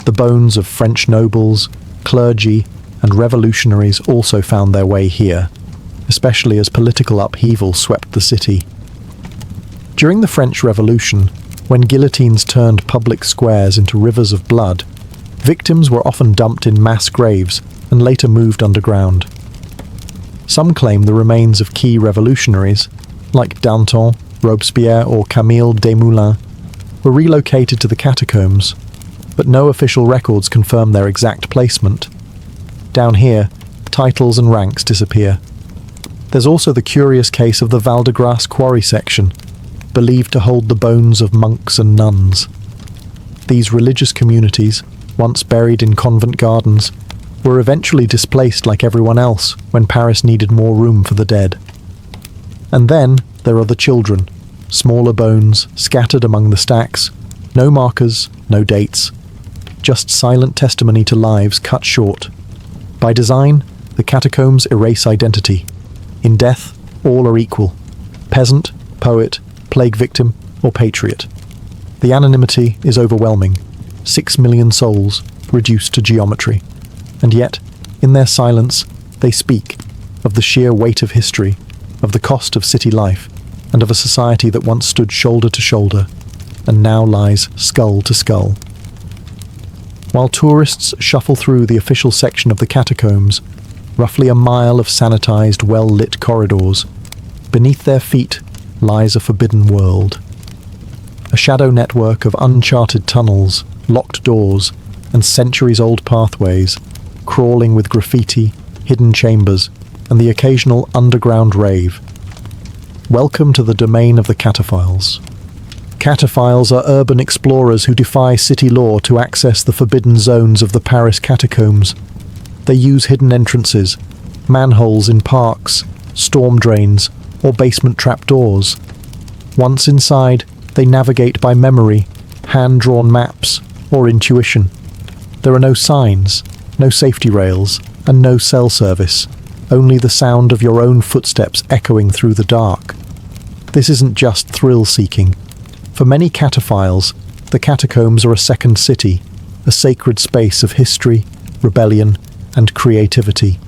The bones of French nobles, clergy, and revolutionaries also found their way here, especially as political upheaval swept the city. During the French Revolution, when guillotines turned public squares into rivers of blood, victims were often dumped in mass graves and later moved underground. Some claim the remains of key revolutionaries, like Danton, Robespierre, or Camille Desmoulins, were relocated to the catacombs, but no official records confirm their exact placement. Down here, titles and ranks disappear. There's also the curious case of the Val de Grace quarry section, believed to hold the bones of monks and nuns. These religious communities, once buried in convent gardens, were eventually displaced like everyone else when Paris needed more room for the dead. And then there are the children, smaller bones scattered among the stacks, no markers, no dates, just silent testimony to lives cut short. By design, the catacombs erase identity. In death, all are equal: peasant, poet, plague victim, or patriot. The anonymity is overwhelming. 6 million souls reduced to geometry. And yet, in their silence, they speak of the sheer weight of history, of the cost of city life, and of a society that once stood shoulder to shoulder, and now lies skull to skull. While tourists shuffle through the official section of the catacombs, roughly a mile of sanitized, well-lit corridors, beneath their feet lies a forbidden world. A shadow network of uncharted tunnels, locked doors, and centuries-old pathways, crawling with graffiti, hidden chambers, and the occasional underground rave. Welcome to the domain of the cataphiles. Cataphiles are urban explorers who defy city law to access the forbidden zones of the Paris catacombs. They use hidden entrances, manholes in parks, storm drains, or basement trapdoors. Once inside, they navigate by memory, hand-drawn maps, or intuition. There are no signs, no safety rails, and no cell service, only the sound of your own footsteps echoing through the dark. This isn't just thrill-seeking. For many cataphiles, the catacombs are a second city, a sacred space of history, rebellion, and creativity.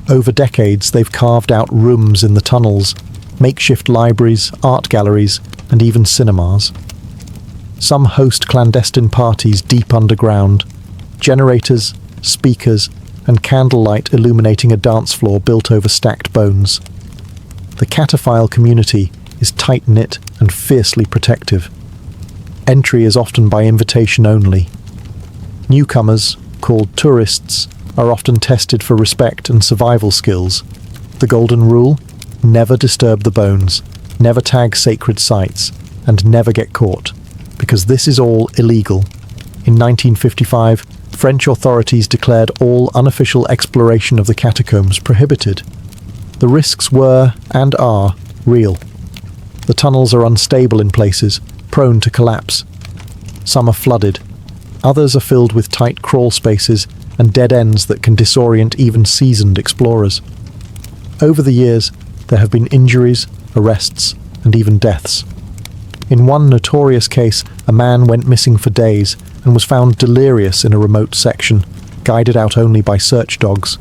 Over decades, they've carved out rooms in the tunnels, makeshift libraries, art galleries, and even cinemas. Some host clandestine parties deep underground, generators, speakers, and candlelight illuminating a dance floor built over stacked bones. The cataphile community is tight-knit and fiercely protective. Entry is often by invitation only. Newcomers, called tourists, are often tested for respect and survival skills. The golden rule? Never disturb the bones, never tag sacred sites, and never get caught, because this is all illegal. In 1955, French authorities declared all unofficial exploration of the catacombs prohibited. The risks were, and are, real. The tunnels are unstable in places, prone to collapse. Some are flooded. Others are filled with tight crawl spaces and dead ends that can disorient even seasoned explorers. Over the years, there have been injuries, arrests, and even deaths. In one notorious case, a man went missing for days and was found delirious in a remote section, guided out only by search dogs.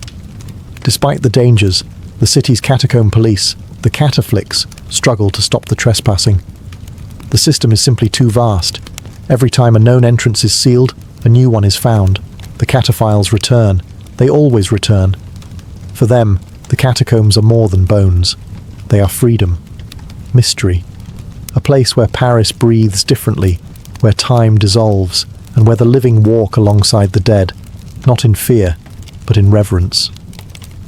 Despite the dangers, the city's catacomb police, the cataflics, struggle to stop the trespassing. The system is simply too vast. Every time a known entrance is sealed, a new one is found. The cataphiles return. They always return. For them, the catacombs are more than bones. They are freedom, mystery, a place where Paris breathes differently, where time dissolves, and where the living walk alongside the dead, not in fear, but in reverence.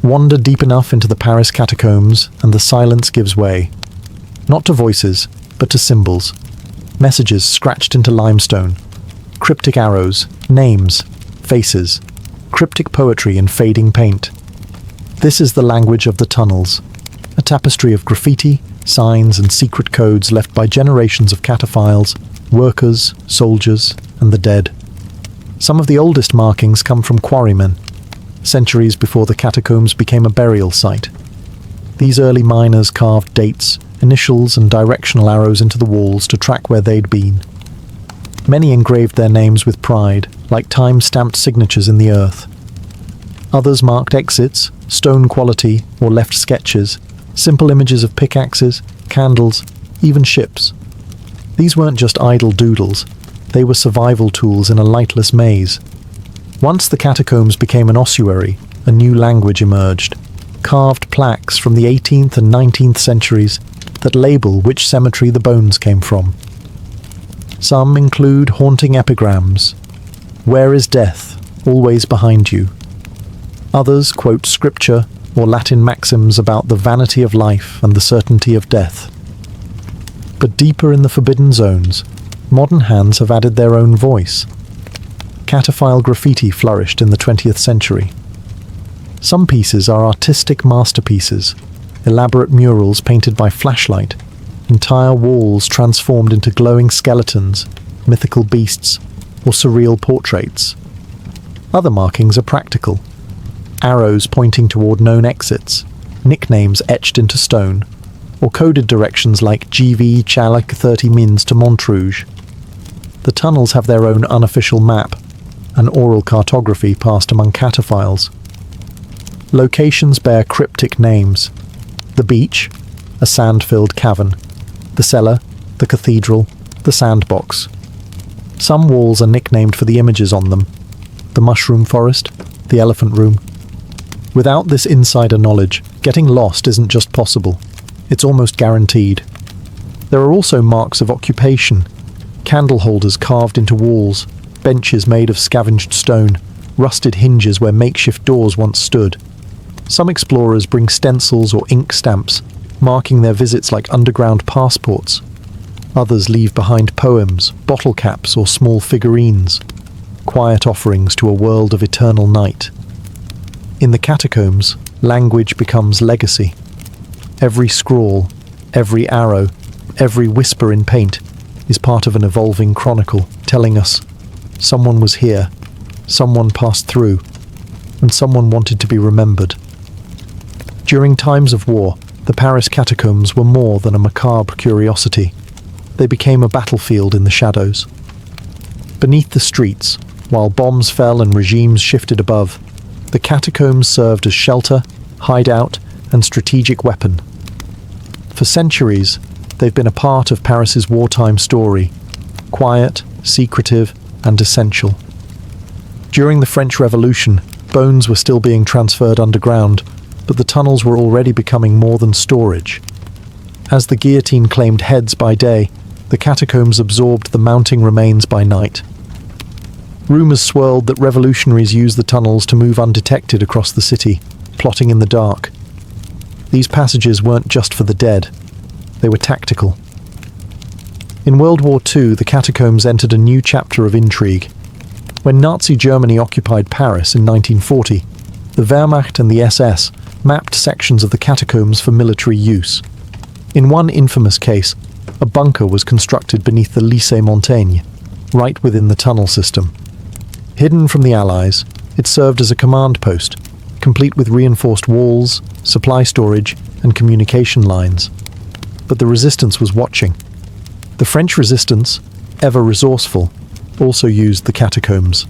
Wander deep enough into the Paris catacombs, and the silence gives way. Not to voices, but to symbols. Messages scratched into limestone. Cryptic arrows, names, faces. Cryptic poetry in fading paint. This is the language of the tunnels. A tapestry of graffiti, signs, and secret codes left by generations of cataphiles, workers, soldiers, and the dead. Some of the oldest markings come from quarrymen, centuries before the catacombs became a burial site. These early miners carved dates, initials, and directional arrows into the walls to track where they'd been. Many engraved their names with pride, like time-stamped signatures in the earth. Others marked exits, stone quality, or left sketches, simple images of pickaxes, candles, even ships. These weren't just idle doodles, they were survival tools in a lightless maze. Once the catacombs became an ossuary, a new language emerged. Carved plaques from the 18th and 19th centuries that label which cemetery the bones came from. Some include haunting epigrams. Where is death? Always behind you. Others quote scripture or Latin maxims about the vanity of life and the certainty of death. But deeper in the forbidden zones, modern hands have added their own voice. Cataphile graffiti flourished in the 20th century. Some pieces are artistic masterpieces, elaborate murals painted by flashlight, entire walls transformed into glowing skeletons, mythical beasts, or surreal portraits. Other markings are practical. Arrows pointing toward known exits, nicknames etched into stone, or coded directions like GV Chalak 30 Mins to Montrouge. The tunnels have their own unofficial map, an oral cartography passed among cataphiles. Locations bear cryptic names. The beach, a sand-filled cavern. The cellar, the cathedral, the sandbox. Some walls are nicknamed for the images on them. The mushroom forest, the elephant room. Without this insider knowledge, getting lost isn't just possible. It's almost guaranteed. There are also marks of occupation. Candle holders carved into walls, benches made of scavenged stone, rusted hinges where makeshift doors once stood. Some explorers bring stencils or ink stamps, marking their visits like underground passports. Others leave behind poems, bottle caps, or small figurines, quiet offerings to a world of eternal night. In the catacombs, language becomes legacy. Every scrawl, every arrow, every whisper in paint is part of an evolving chronicle telling us someone was here, someone passed through, and someone wanted to be remembered. During times of war, the Paris catacombs were more than a macabre curiosity. They became a battlefield in the shadows. Beneath the streets, while bombs fell and regimes shifted above, the catacombs served as shelter, hideout, and strategic weapon. For centuries, they've been a part of Paris's wartime story, quiet, secretive, and essential. During the French Revolution, bones were still being transferred underground, but the tunnels were already becoming more than storage. As the guillotine claimed heads by day, the catacombs absorbed the mounting remains by night. Rumours swirled that revolutionaries used the tunnels to move undetected across the city, plotting in the dark. These passages weren't just for the dead, they were tactical. In World War II, the catacombs entered a new chapter of intrigue. When Nazi Germany occupied Paris in 1940, the Wehrmacht and the SS mapped sections of the catacombs for military use. In one infamous case, a bunker was constructed beneath the Lycée Montaigne, right within the tunnel system. Hidden from the Allies, it served as a command post, complete with reinforced walls, supply storage, and communication lines. But the resistance was watching. The French resistance, ever resourceful, also used the catacombs.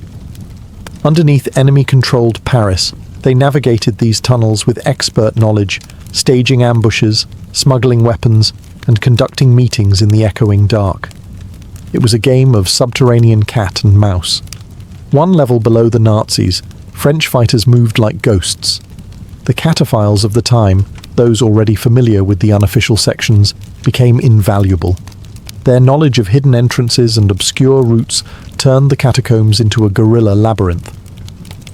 Underneath enemy-controlled Paris, they navigated these tunnels with expert knowledge, staging ambushes, smuggling weapons, and conducting meetings in the echoing dark. It was a game of subterranean cat and mouse. One level below the Nazis, French fighters moved like ghosts. The cataphiles of the time, those already familiar with the unofficial sections, became invaluable. Their knowledge of hidden entrances and obscure routes turned the catacombs into a guerrilla labyrinth.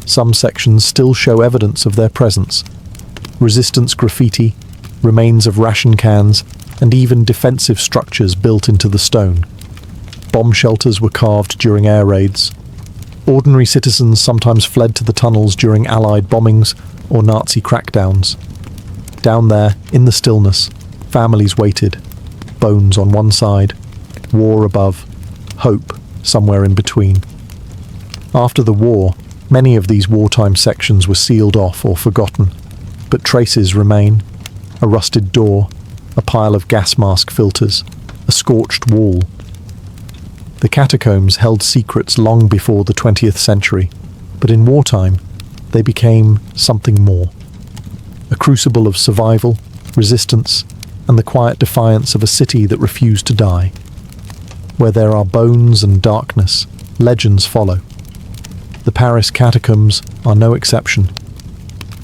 Some sections still show evidence of their presence. Resistance graffiti, remains of ration cans, and even defensive structures built into the stone. Bomb shelters were carved during air raids. Ordinary citizens sometimes fled to the tunnels during Allied bombings or Nazi crackdowns. Down there, in the stillness, families waited. Bones on one side, war above, hope somewhere in between. After the war, many of these wartime sections were sealed off or forgotten, but traces remain. A rusted door, a pile of gas mask filters, a scorched wall. The catacombs held secrets long before the 20th century, but in wartime, they became something more. A crucible of survival, resistance, and the quiet defiance of a city that refused to die. Where there are bones and darkness, legends follow. The Paris catacombs are no exception.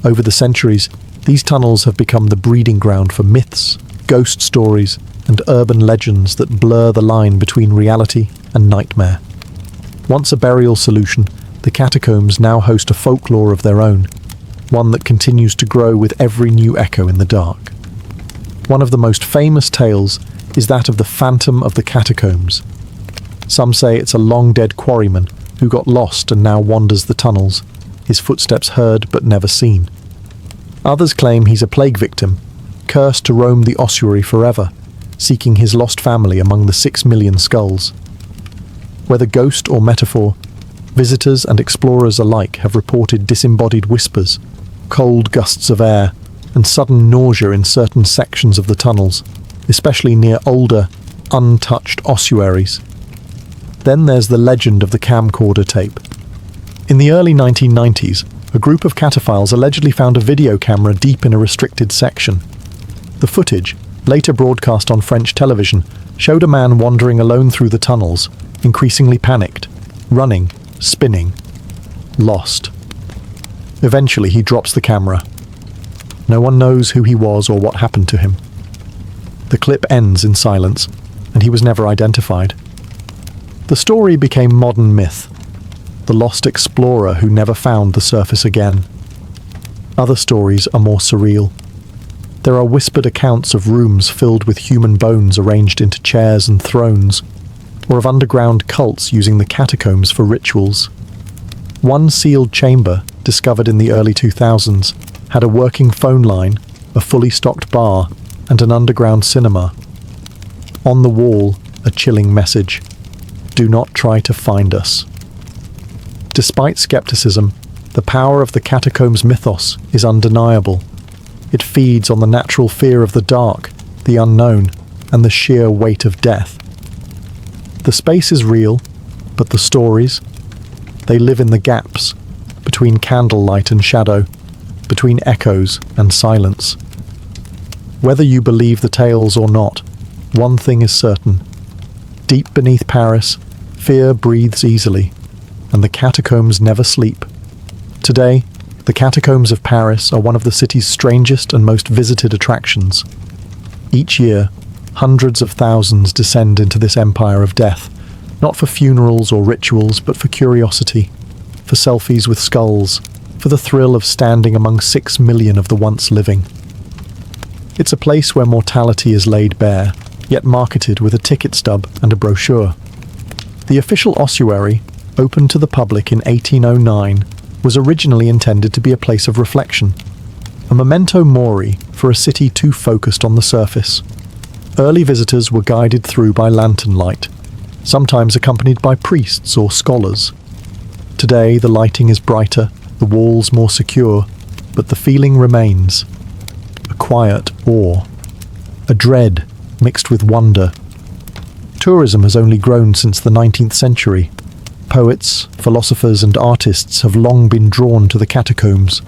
Over the centuries, these tunnels have become the breeding ground for myths, ghost stories, and urban legends that blur the line between reality and nightmare. Once a burial solution, the catacombs now host a folklore of their own, one that continues to grow with every new echo in the dark. One of the most famous tales is that of the Phantom of the Catacombs. Some say it's a long-dead quarryman who got lost and now wanders the tunnels, his footsteps heard but never seen. Others claim he's a plague victim, cursed to roam the ossuary forever, seeking his lost family among the 6 million skulls. Whether ghost or metaphor, visitors and explorers alike have reported disembodied whispers, cold gusts of air, and sudden nausea in certain sections of the tunnels, especially near older, untouched ossuaries. Then there's the legend of the camcorder tape. In the early 1990s, a group of cataphiles allegedly found a video camera deep in a restricted section. The footage, later broadcast on French television, showed a man wandering alone through the tunnels, increasingly panicked, running, spinning, lost. Eventually he drops the camera. No one knows who he was or what happened to him. The clip ends in silence, and he was never identified. The story became modern myth, the lost explorer who never found the surface again. Other stories are more surreal. There are whispered accounts of rooms filled with human bones arranged into chairs and thrones, or of underground cults using the catacombs for rituals. One sealed chamber, discovered in the early 2000s, had a working phone line, a fully stocked bar, and an underground cinema. On the wall, a chilling message: do not try to find us. Despite skepticism, the power of the catacombs mythos is undeniable. It feeds on the natural fear of the dark, the unknown, and the sheer weight of death. The space is real, but the stories, they live in the gaps, between candlelight and shadow, between echoes and silence. Whether you believe the tales or not, one thing is certain. Deep beneath Paris, fear breathes easily, and the catacombs never sleep. Today, the catacombs of Paris are one of the city's strangest and most visited attractions. Each year, hundreds of thousands descend into this empire of death, not for funerals or rituals, but for curiosity, for selfies with skulls, for the thrill of standing among 6 million of the once living. It's a place where mortality is laid bare, yet marketed with a ticket stub and a brochure. The official ossuary, opened to the public in 1809, was originally intended to be a place of reflection, a memento mori for a city too focused on the surface. Early visitors were guided through by lantern light, sometimes accompanied by priests or scholars. Today, the lighting is brighter, the walls more secure, but the feeling remains. A quiet awe, a dread mixed with wonder. Tourism has only grown since the 19th century. Poets, philosophers, and artists have long been drawn to the catacombs.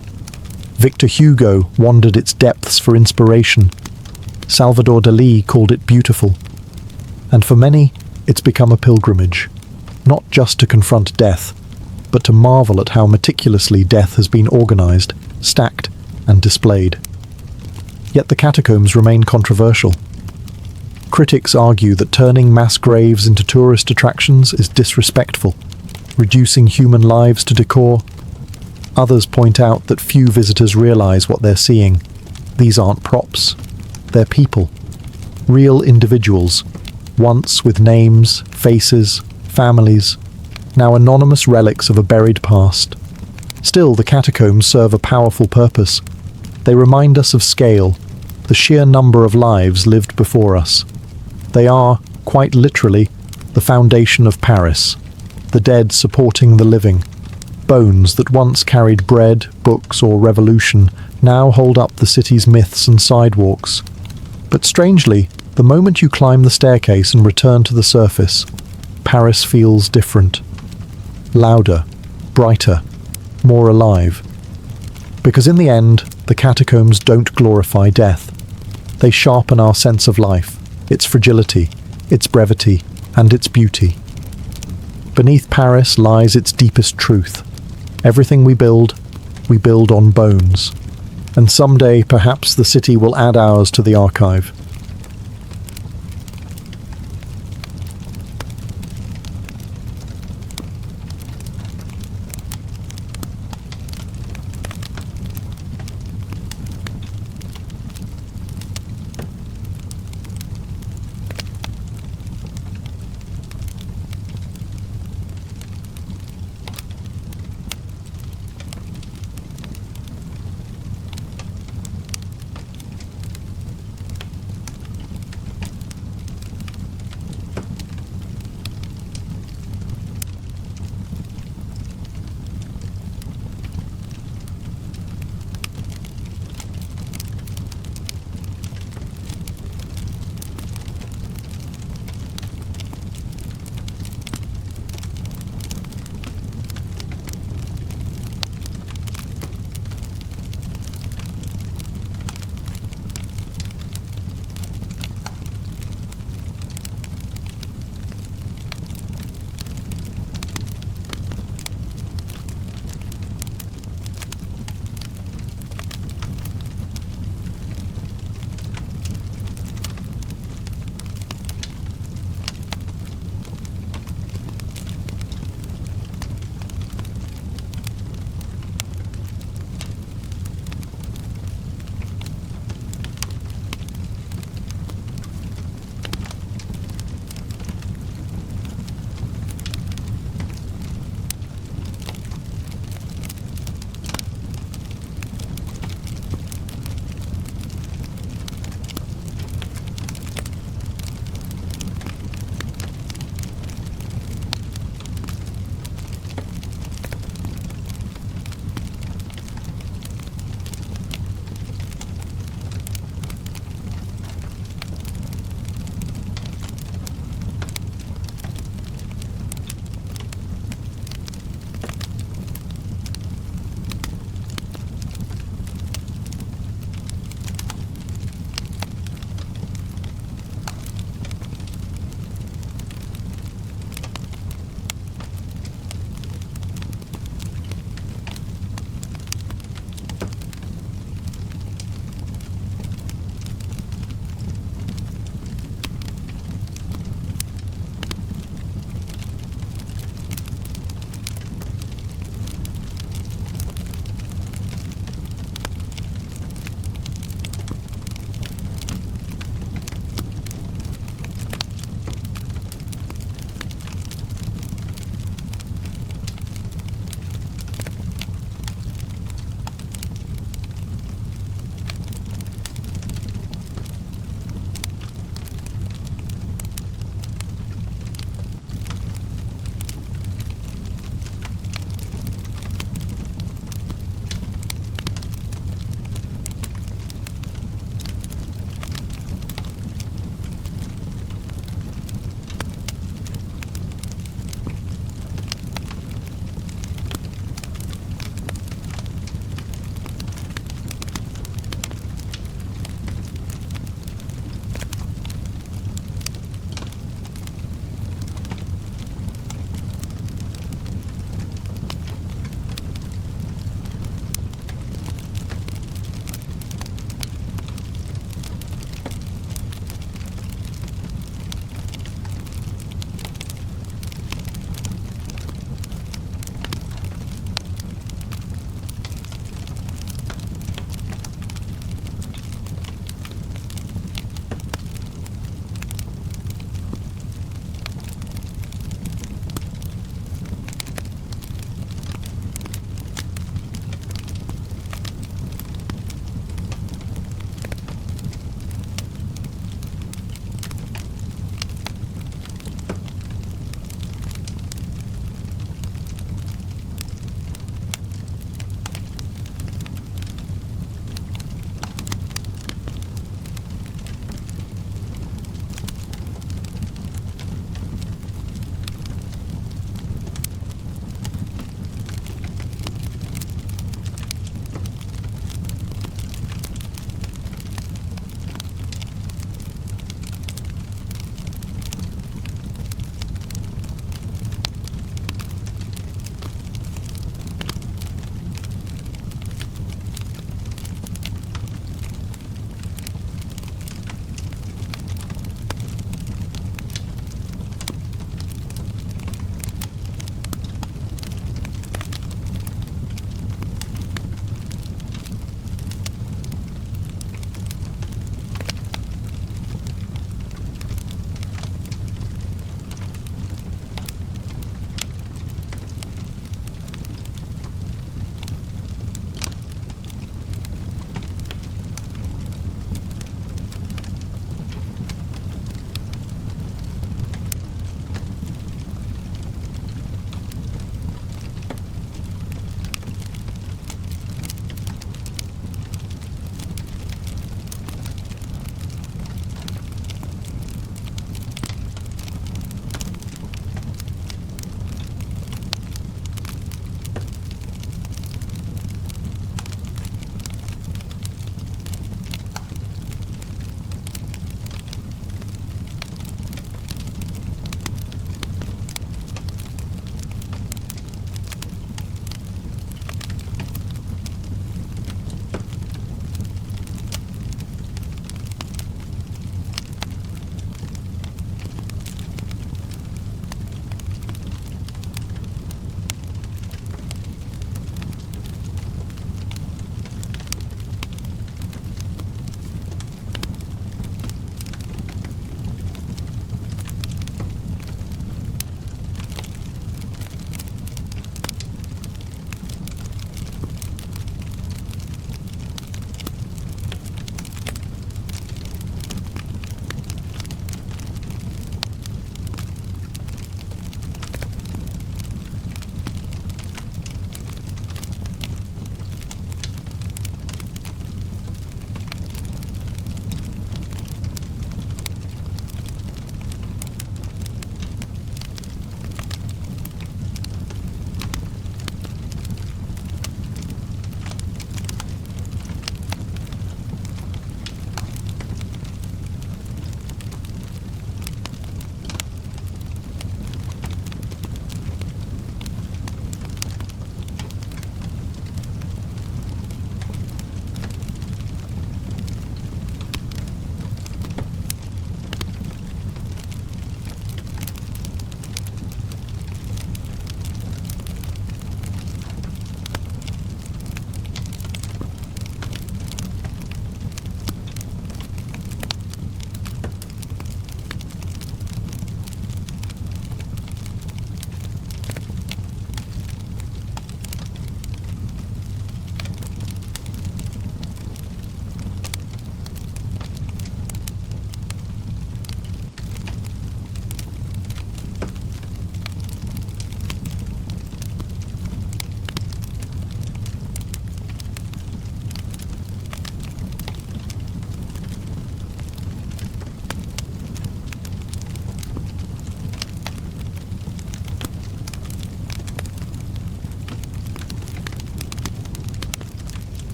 Victor Hugo wandered its depths for inspiration. Salvador Dalí called it beautiful. And for many, it's become a pilgrimage, not just to confront death, but to marvel at how meticulously death has been organized, stacked, and displayed. Yet the catacombs remain controversial. Critics argue that turning mass graves into tourist attractions is disrespectful, reducing human lives to decor. Others point out that few visitors realize what they're seeing. These aren't props. They're people. Real individuals, once with names, faces, families, now anonymous relics of a buried past. Still, the catacombs serve a powerful purpose. They remind us of scale, the sheer number of lives lived before us. They are, quite literally, the foundation of Paris, the dead supporting the living. Bones that once carried bread, books, or revolution now hold up the city's myths and sidewalks. But strangely, the moment you climb the staircase and return to the surface, Paris feels different. Louder, brighter, more alive. Because in the end, the catacombs don't glorify death. They sharpen our sense of life, its fragility, its brevity, and its beauty. Beneath Paris lies its deepest truth. Everything we build on bones. And someday, perhaps the city will add ours to the archive.